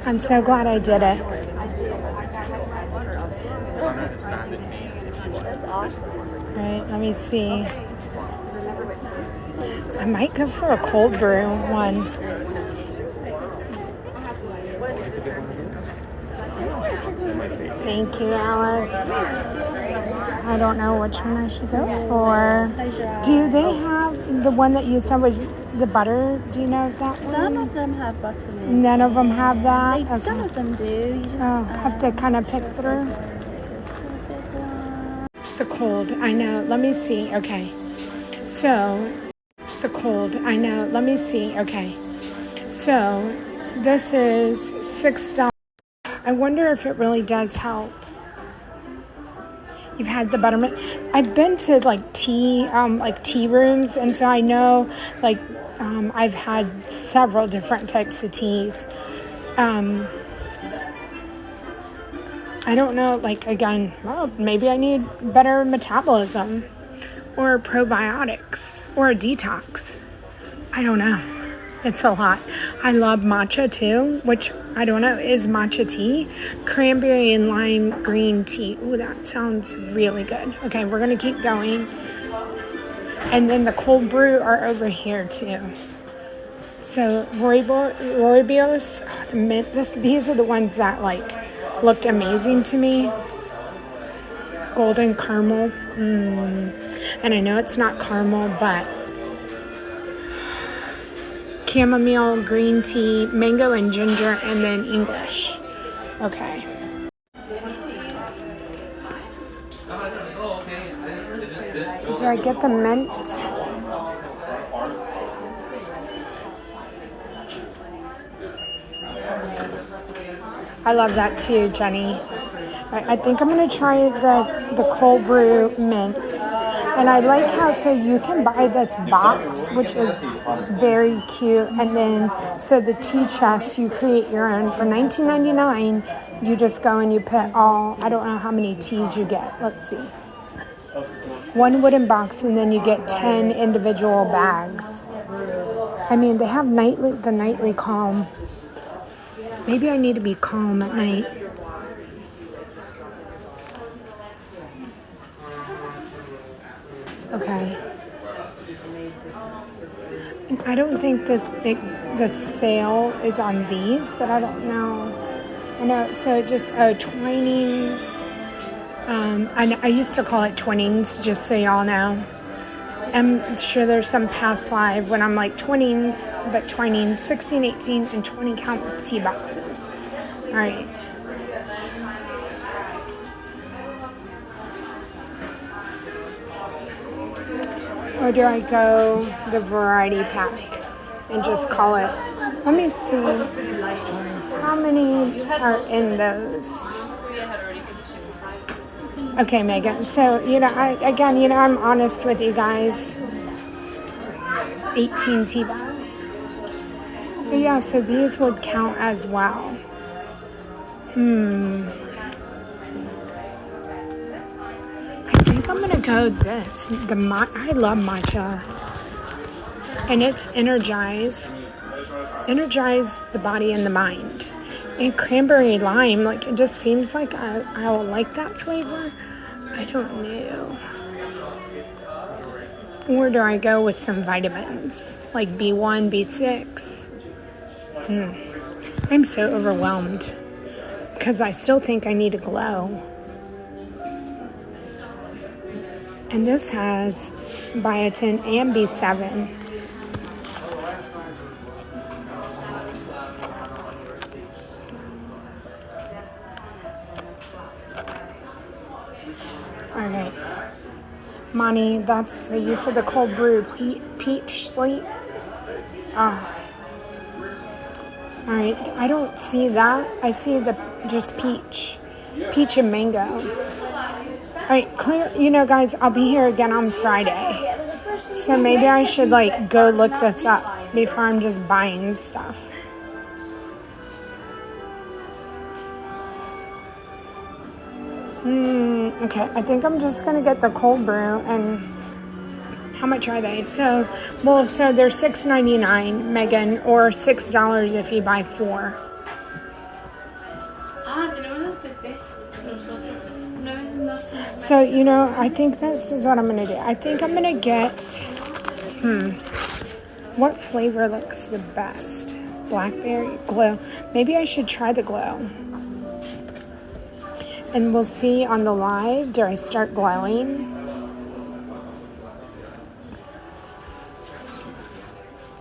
I'm so glad I did it. Alright, let me see. I might go for a cold brew one. Thank you, Alice. I don't know which one I should go for. Do they have the one that you said was the butter? Do you know that one? Some of them have butter. None of them have that? Okay. Some of them do. You just, have to kind of pick through. The cold, I know. Let me see. Okay. So, the cold, I know. Let me see. Okay. So, this is $6. I wonder if it really does help. You've had the buttermilk. I've been to tea rooms, and so I know I've had several different types of teas. I don't know, again, well, maybe I need better metabolism or probiotics or a detox. I don't know. It's a lot. I love matcha too, which I don't know, is matcha tea? Cranberry and lime green tea. Ooh, that sounds really good. Okay, we're going to keep going. And then the cold brew are over here too. So Rooibos, the mint, these are the ones that looked amazing to me. Golden caramel. And I know it's not caramel, but chamomile, green tea, mango and ginger, and then English. Okay. So do I get the mint? I love that too, Jenny. I think I'm going to try the cold brew mint. And I like how, so you can buy this box, which is very cute. And then, so the tea chest, you create your own. For $19.99, you just go and you put I don't know how many teas you get. Let's see. One wooden box, and then you get 10 individual bags. I mean, they have the nightly calm. Maybe I need to be calm at night. Okay. I don't think the sale is on these, but I don't know. I know, so just Twinings. I used to call it Twinings, just so y'all know. I'm sure there's some past live when I'm like Twinings, but Twinings, 16, 18, and 20 count tea boxes. All right. Or do I go the variety pack and just call it? Let me see how many are in those. Okay, Megan. So, I'm honest with you guys. 18 tea bags. So, yeah, so these would count as well. I think I'm going to go this. I love matcha. And it's energize the body and the mind. And cranberry lime, like it just seems like I will like that flavor. I don't know. Or do I go with some vitamins like B1, B6? I'm so overwhelmed because I still think I need a glow. And this has biotin and B7. All right. Monty, that's the use of the cold brew peach sleep. All right. I don't see that. I see the just peach and mango. All right, clear. You know, guys, I'll be here again on Friday. So maybe I should like go look this up before I'm just buying stuff. Okay, I think I'm just gonna get the cold brew. And how much are they? So they're $6.99, Megan, or $6 if you buy 4. So, you know, I think this is what I'm gonna do. I think I'm gonna get, what flavor looks the best? Blackberry, glow. Maybe I should try the glow. And we'll see on the live, do I start glowing?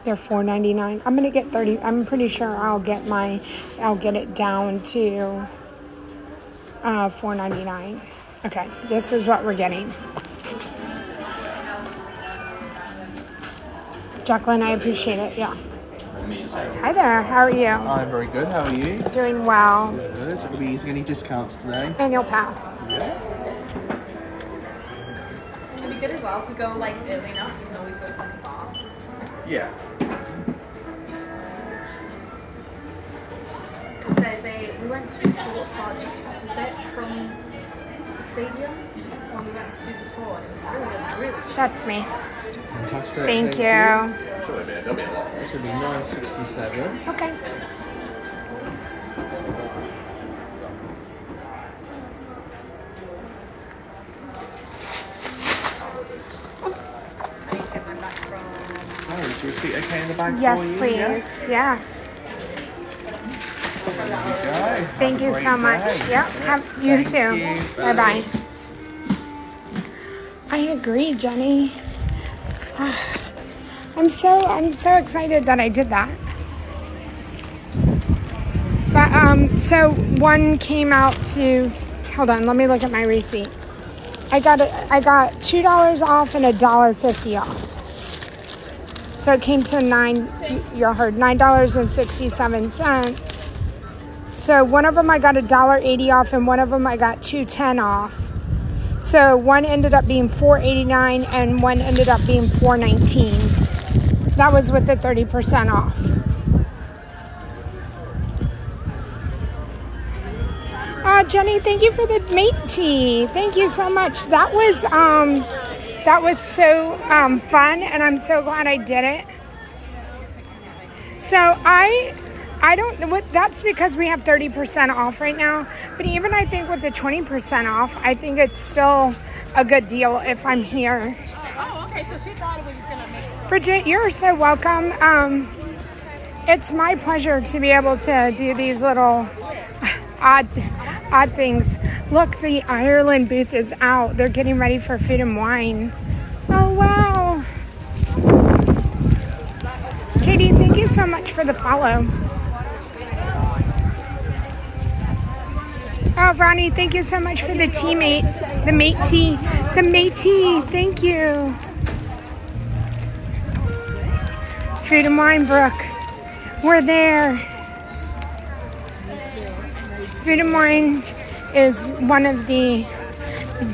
They're $4.99. I'm gonna get 30. I'm pretty sure I'll get it down to $4.99. Okay, this is what we're getting. Jacqueline, I appreciate it. Yeah. Hi there. How are you? I'm very good. How are you? Doing well. Good. So we'll be using any discounts today? Annual pass. Yeah. Can be good as well if we go like early enough. You can always go to the bar. Yeah. Because we went to a sports bar just opposite from the stadium when we went to do the tour. It was really good. That's me. Fantastic. Thank you. I'm sure there'll be a lot. This will be $9.67. Okay. I need to get my back from. Oh, is your seat okay in the bag Yes, for you? please. Yeah? Yes. There you go. Thank you so much. Yep. You too. Bye bye. I agree, Jenny. I'm so excited that I did that. But so one came out to, hold on, let me look at my receipt. I got $2 off and $1.50 off. So it came to $9.67. So one of them I got $1.80 off and one of them I got $2.10 off. So one ended up being $4.89 and one ended up being $4.19. That was with the 30% off. Jenny, thank you for the mate tea. Thank you so much. That was so fun, and I'm so glad I did it. So I don't know what, that's because we have 30% off right now. But even I think with the 20% off, I think it's still a good deal if I'm here. Oh, okay. So she thought we was gonna make it. Bridget, you're so welcome. It's my pleasure to be able to do these little odd things. Look, the Ireland booth is out. They're getting ready for food and wine. Oh, wow. Katie, thank you so much for the follow. Oh, Ronnie, thank you so much for the teammate, the mate tea. The mate tea, thank you. Food and Wine, Brooke. We're there. Food and Wine is one of the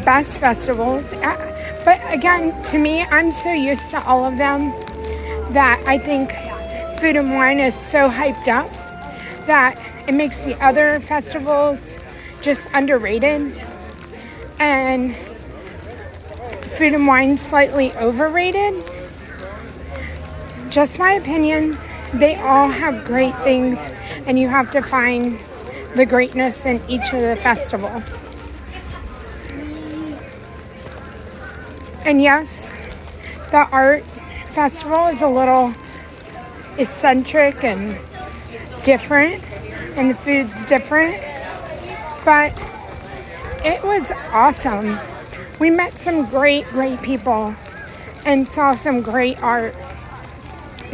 best festivals. But again, to me, I'm so used to all of them that I think Food and Wine is so hyped up that it makes the other festivals just underrated, and Food and Wine slightly overrated. Just my opinion. They all have great things, and you have to find the greatness in each of the festival. And yes, the art festival is a little eccentric and different, and the food's different, but it was awesome. We met some great people and saw some great art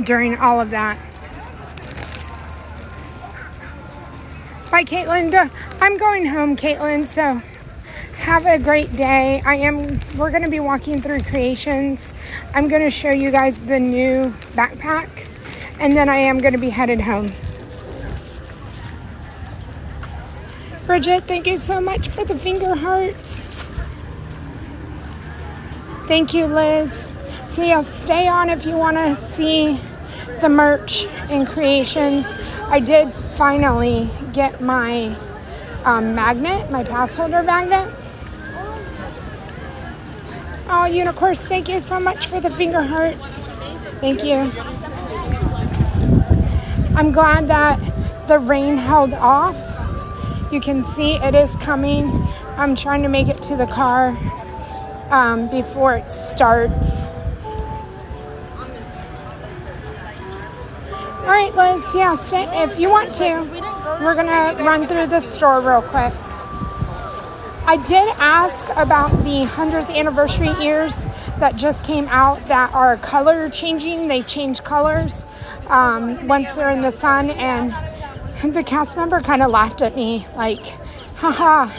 during all of that. Bye, Caitlin. I'm going home, Caitlin, so have a great day. We're going to be walking through Creations. I'm going to show you guys the new backpack, and then I am going to be headed home. Bridget, thank you so much for the finger hearts. Thank you, Liz. So yeah, stay on if you want to see the merch and Creations. I did finally get my magnet, my pass holder magnet. Oh, Unicorns, thank you so much for the finger hearts. Thank you. I'm glad that the rain held off. You can see it is coming. I'm trying to make it to the car before it starts. All right, Liz, yeah, stay, if you want to, we're gonna run through the store real quick. I did ask about the 100th anniversary ears that just came out that are color changing. They change colors once they're in the sun, and the cast member kind of laughed at me like, haha,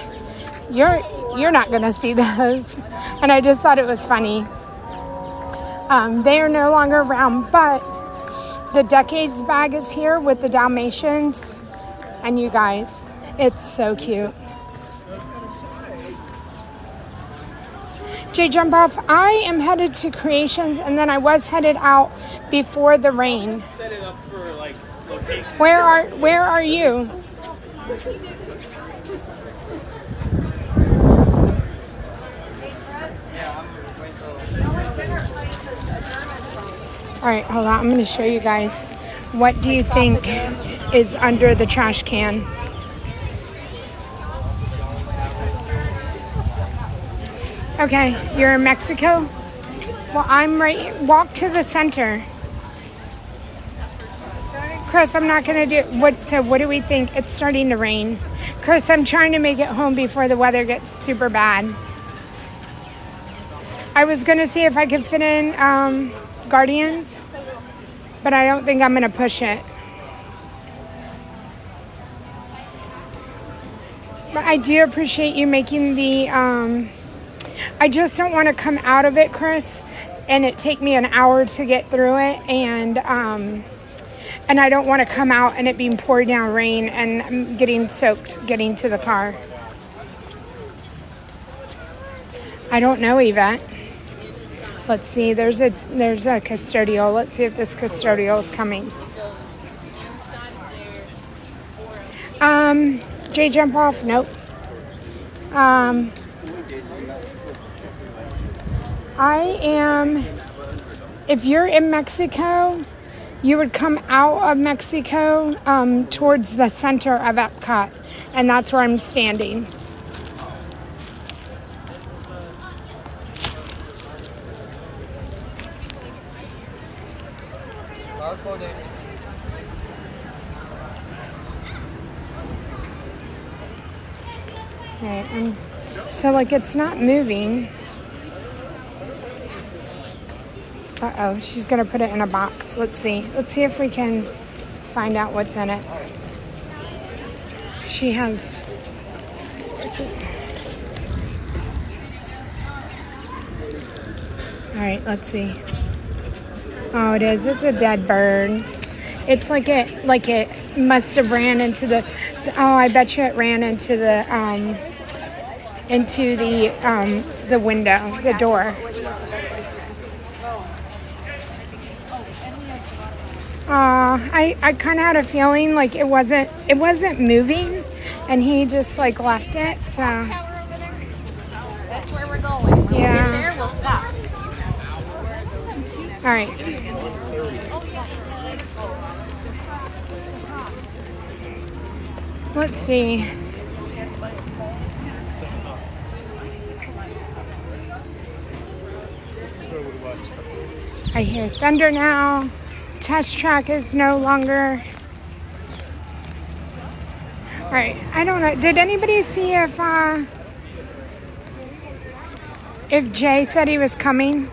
you're not gonna see those. And I just thought it was funny. They are no longer around, but the Decades bag is here with the Dalmatians, and you guys, it's so cute. Jay Jump Off, I am headed to Creations, and then I was headed out before the rain. Where are you? All right, hold on. I'm going to show you guys. What do you think is under the trash can? Okay, you're in Mexico? Well, I'm right. Walk to the center. Chris, I'm not going to do what. So what do we think? It's starting to rain. Chris, I'm trying to make it home before the weather gets super bad. I was going to see if I could fit in Guardians, but I don't think I'm going to push it. But I do appreciate you making the, I just don't want to come out of it, Chris, and it take me an hour to get through it, and I don't want to come out and it being poured down rain and I'm getting soaked getting to the car. I don't know, Yvette. Let's see, there's a custodial. Let's see if this custodial is coming. Jay Jump Off, nope. I am, if you're in Mexico, you would come out of Mexico towards the center of Epcot, and that's where I'm standing. Okay, so like it's not moving. Uh-oh, she's gonna put it in a box. Let's see if we can find out what's in it. She has, all right, let's see. Oh, it is. It's a dead bird. It's like it must have ran into the. Oh, I bet you it ran into the window, the door. I kind of had a feeling like it wasn't moving, and he just like left it. So That's where we're going. When we get there, we'll stop. All right. let's see. I hear thunder now. Test track is no longer. All right, I don't know. Did anybody see if Jay said he was coming?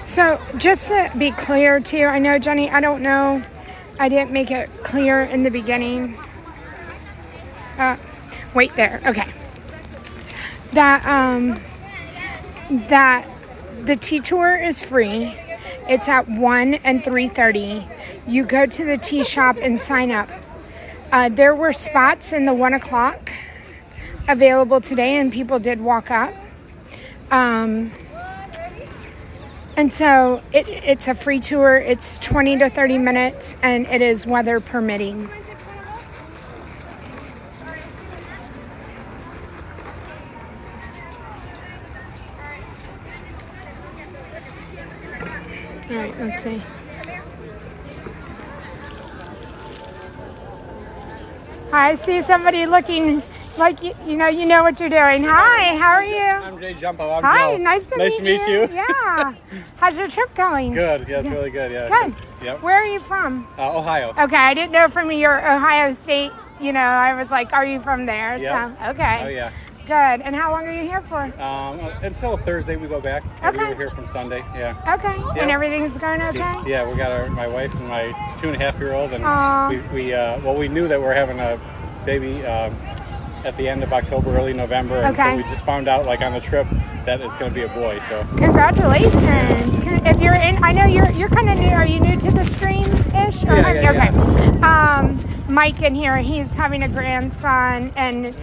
So just to be clear too, I know Jenny, I don't know, I didn't make it clear in the beginning. Wait there, okay. That the tea tour is free. It's at 1 and 3:30. You go to the tea shop and sign up. There were spots in the 1 o'clock available today, and people did walk up. And so it's a free tour. It's 20 to 30 minutes, and it is weather permitting. All right, let's see. I see somebody looking like you know what you're doing. Hi, how are you? I'm Jay Jumpo. I'm Hi, Joe. nice to meet you. Yeah. How's your trip going? Good. Yeah, it's really good. Yeah. Good. Yep. Where are you from? Ohio. Okay, I didn't know from your Ohio State. I was like, are you from there? Yep. So, okay. Oh yeah. Good. And how long are you here for? Until Thursday we go back. Okay. We were here from Sunday. Yeah. Okay. Yep. And everything's going okay? Yeah, we got my wife and my 2.5-year-old, and Aw. we knew that we're having a baby at the end of October, early November, and Okay. so we just found out like on the trip that it's going to be a boy. So Congratulations. If you're in, I know you're kind of new. Are you new to the stream-ish? Yeah. Okay. Mike in here, he's having a grandson, and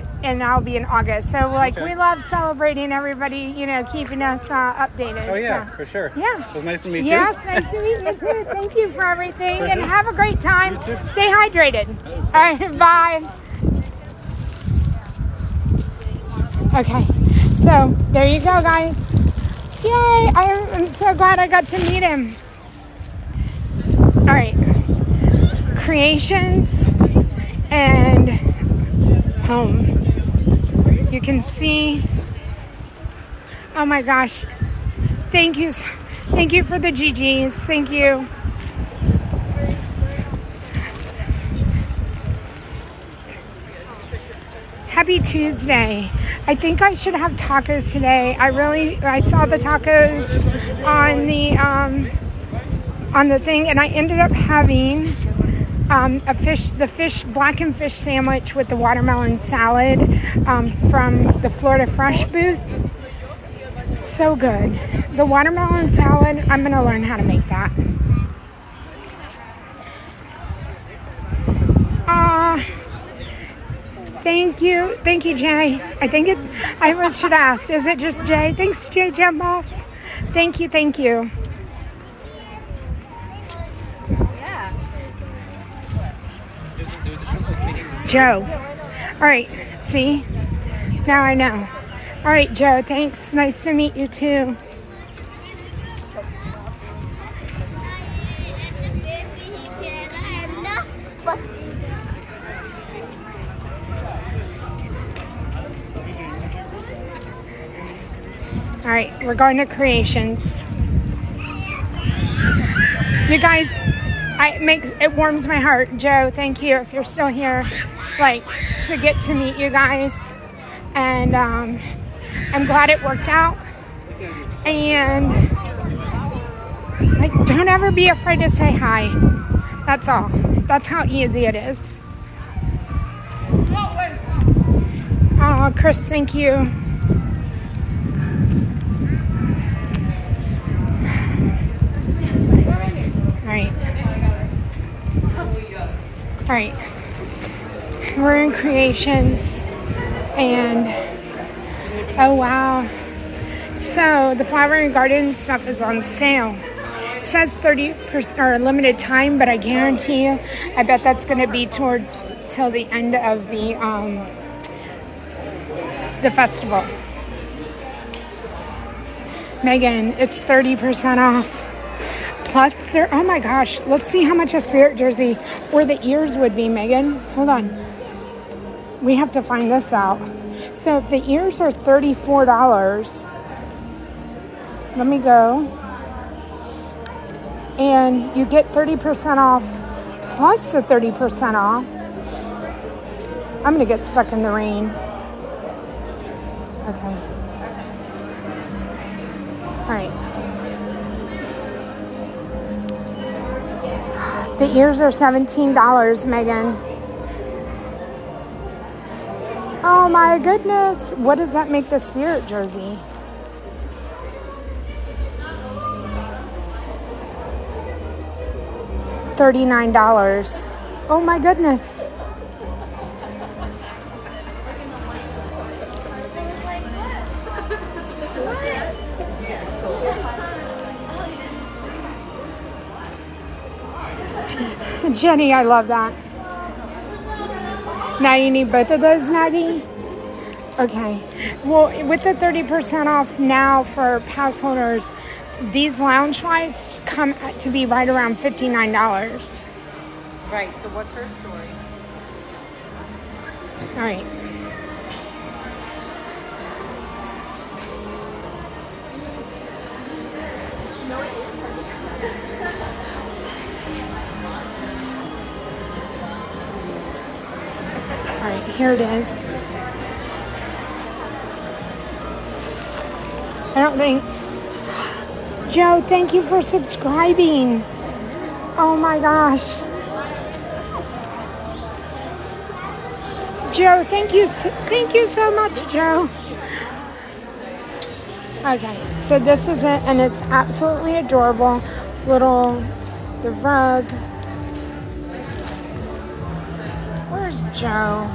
I'll be in August. So Okay. we love celebrating everybody, keeping us updated. Oh yeah, So. for sure. Yeah. It was nice to meet Yes, you. nice to meet you too. Thank you for everything, and sure. have a great time. You too. Stay hydrated. All right, bye. Okay, so there you go, guys. Yay! I'm so glad I got to meet him. All right, creations and home. You can see. Oh my gosh! Thank you for the GGs. Thank you. Happy Tuesday. I think I should have tacos today. I saw the tacos on the thing, and I ended up having the blackened fish sandwich with the watermelon salad from the Florida Fresh booth. So good. The watermelon salad, I'm gonna learn how to make that. Thank you, Jay. I should ask, is it just Jay? Thanks, Jay Jump Off. Thank you. Joe. All right, see? Now I know. All right, Joe, thanks. Nice to meet you too. All right, we're going to creations. You guys, it warms my heart. Joe, thank you if you're still here, to get to meet you guys. And I'm glad it worked out. And don't ever be afraid to say hi. That's all. That's how easy it is. Oh, Chris, thank you. All right, we're in creations, and oh wow, so the flower and garden stuff is on sale. It says 30% or limited time, but I guarantee you, I bet that's going to be till the end of the festival. Megan, it's 30% off. Plus, there. Oh my gosh, let's see how much a Spirit jersey or the ears would be, Megan. Hold on. We have to find this out. So if the ears are $34, let me go. And you get 30% off plus the 30% off. I'm going to get stuck in the rain. Okay. All right. The ears are $17, Megan. Oh my goodness. What does that make the Spirit jersey? $39. Oh my goodness. Jenny, I love that. Now you need both of those, Maggie? Okay. Well, with the 30% off now for pass holders, these lounge flies come to be right around $59. Right, so what's her story? All right. All right, here it is. I don't think... Joe, thank you for subscribing. Oh my gosh. Joe, thank you so much, Joe. Okay, so this is it, and it's absolutely adorable. The rug. Where's Joe?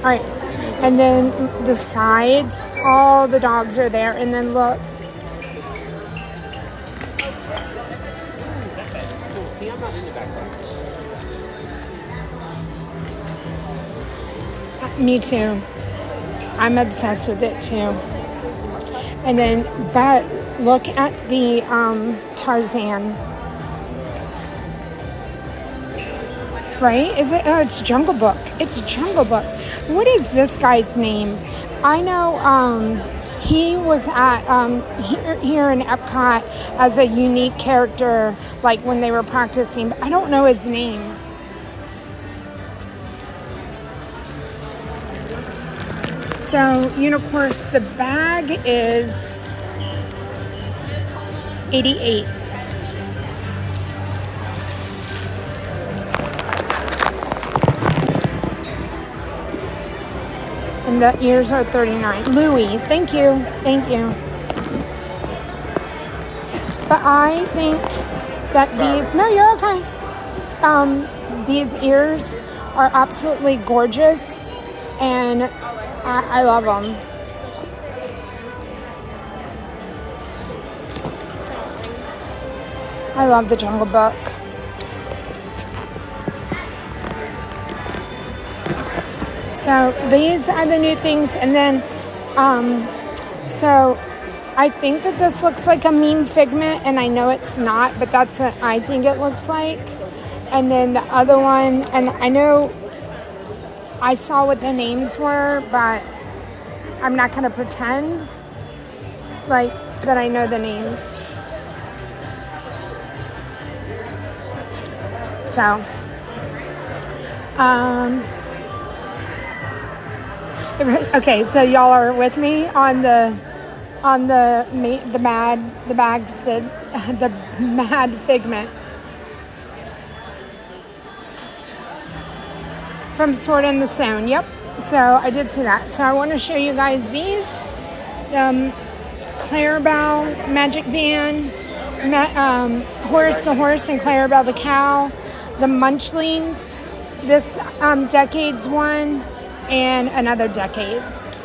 All right, and then the sides, all the dogs are there, and then look. Me too. I'm obsessed with it too. And then, but look at the Tarzan. Right? Is it? Oh, it's Jungle Book. It's Jungle Book. What is this guy's name? I know he was at here in Epcot as a unique character, like when they were practicing, but I don't know his name. So, of course, the bag is $88. And the ears are $39. Louis, thank you. Thank you. But I think that these, no, you're okay. These ears are absolutely gorgeous, and I love them. I love the Jungle Book. So these are the new things, and then so I think that this looks like a mean figment, and I know it's not, but that's what I think it looks like. And then the other one, and I know I saw what the names were, but I'm not going to pretend like that I know the names. So, okay, so y'all are with me on the mad figment from Sword in the Stone. Yep. So I did see that. So I want to show you guys these. Clarabelle Magic Band, Horace the Horse and Clarabelle the Cow, the Munchlings, this Decades one, and another Decades.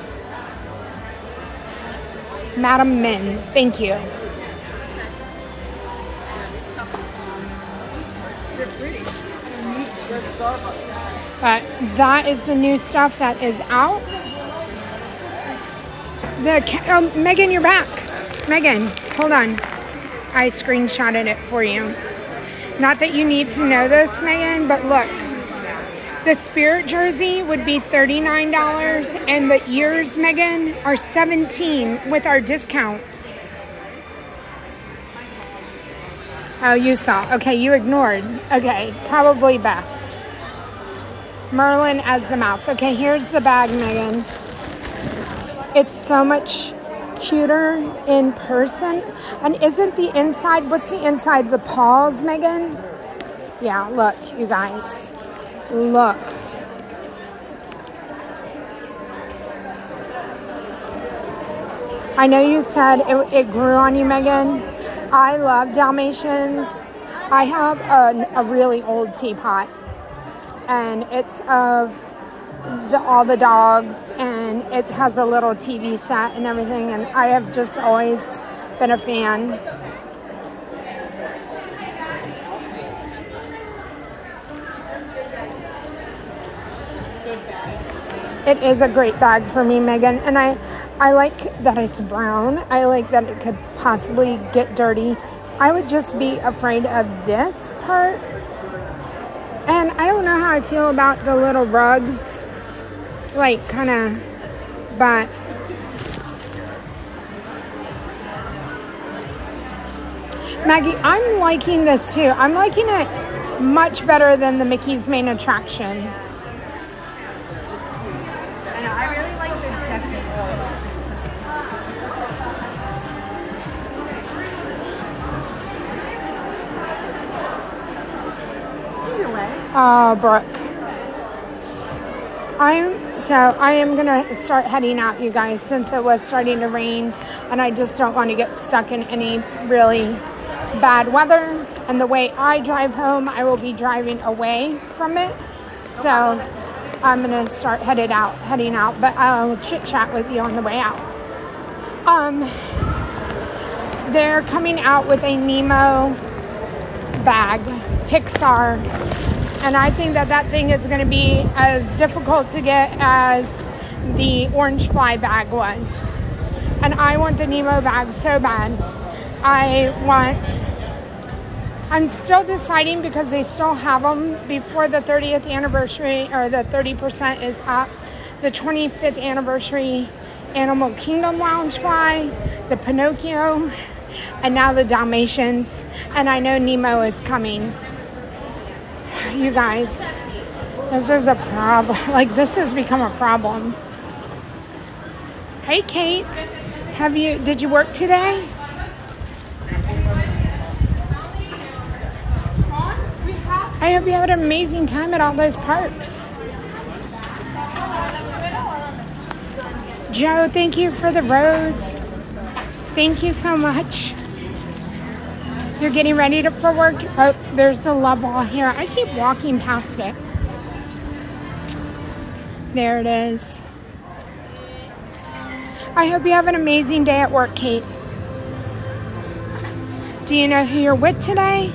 Madam Min. Thank you. They're pretty. They're neat. They're Starbucks. But that is the new stuff that is out. Megan, you're back. Megan, hold on. I screenshotted it for you. Not that you need to know this, Megan, but look. The Spirit jersey would be $39, and the ears, Megan, are $17 with our discounts. Oh, you saw. Okay, you ignored. Okay, probably best. Merlin as the mouse. Okay, here's the bag, Megan. It's so much cuter in person. And isn't the inside, what's the inside? The paws, Megan? Yeah, look, you guys. Look. I know you said it grew on you, Megan. I love Dalmatians. I have a really old teapot. And it's of all the dogs, and it has a little TV set and everything, and I have just always been a fan. It is a great bag for me, Megan, and I like that it's brown. I like that it could possibly get dirty. I would just be afraid of this part. And I don't know how I feel about the little rugs, like kind of, but Maggie, I'm liking this too. I'm liking it much better than the Mickey's Main Attraction. I know, I really like the decorative. Either way. Oh, Brooke. I am gonna start heading out, you guys, since it was starting to rain, and I just don't want to get stuck in any really bad weather. And the way I drive home, I will be driving away from it. So I'm gonna start heading out, but I'll chit chat with you on the way out. They're coming out with a Nemo bag, Pixar. And I think that thing is going to be as difficult to get as the Orange Fly bag was. And I want the Nemo bag so bad. I'm still deciding because they still have them before the 30th anniversary, or the 30% is up. The 25th anniversary Animal Kingdom Lounge Fly, the Pinocchio, and now the Dalmatians. And I know Nemo is coming. You guys, this is a problem. Like, this has become a problem. Hey, Kate, did you work today? I hope you had an amazing time at all those parks. Joe, thank you for the rose. Thank you so much. You're getting ready for work? Oh, there's the love wall here. I keep walking past it. There it is. I hope you have an amazing day at work, Kate. Do you know who you're with today?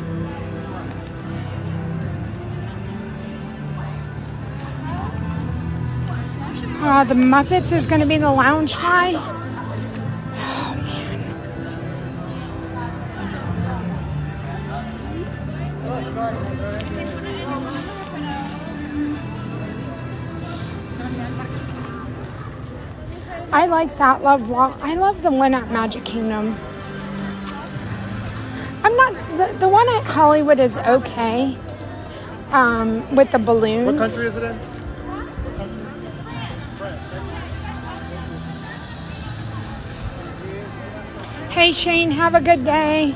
The Muppets is going to be the lounge fly. Oh, man. I like that love wall. I love the one at Magic Kingdom. I'm not, the one at Hollywood is okay. With the balloons. What country is it in? Hey Shane, have a good day.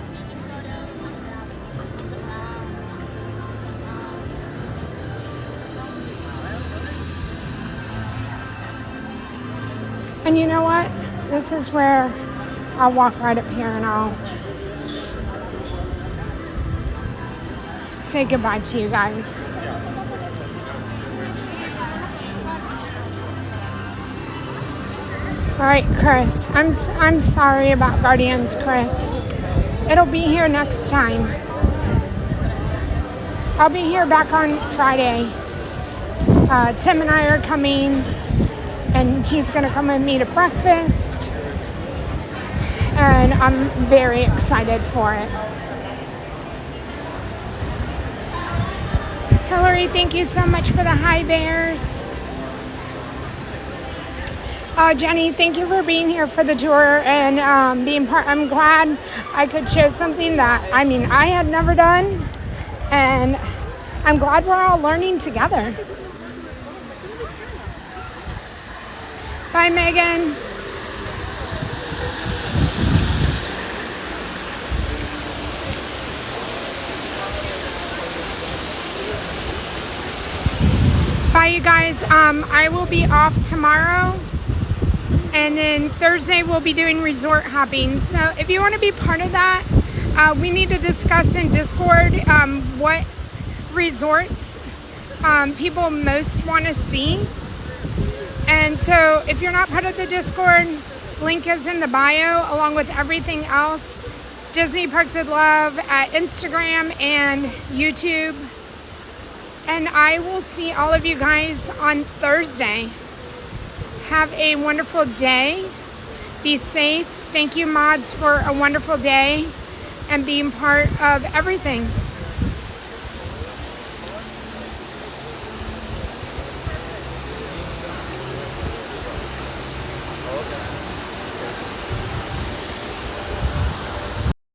And you know what? This is where I'll walk right up here and I'll say goodbye to you guys. All right, Chris. I'm sorry about Guardians, Chris. It'll be here next time. I'll be here back on Friday. Tim and I are coming, and he's gonna come with me to breakfast, and I'm very excited for it. Hillary, thank you so much for the hi bears. Jenny, thank you for being here for the tour and being part. I'm glad I could show something that, I had never done, and I'm glad we're all learning together. Bye, Megan. Bye, you guys. I will be off tomorrow. And then Thursday we'll be doing resort hopping. So if you want to be part of that, we need to discuss in Discord what resorts people most want to see. And so if you're not part of the Discord, link is in the bio along with everything else. Disney Parks of Love at Instagram and YouTube. And I will see all of you guys on Thursday. Have a wonderful day. Be safe. Thank you, mods, for a wonderful day and being part of everything.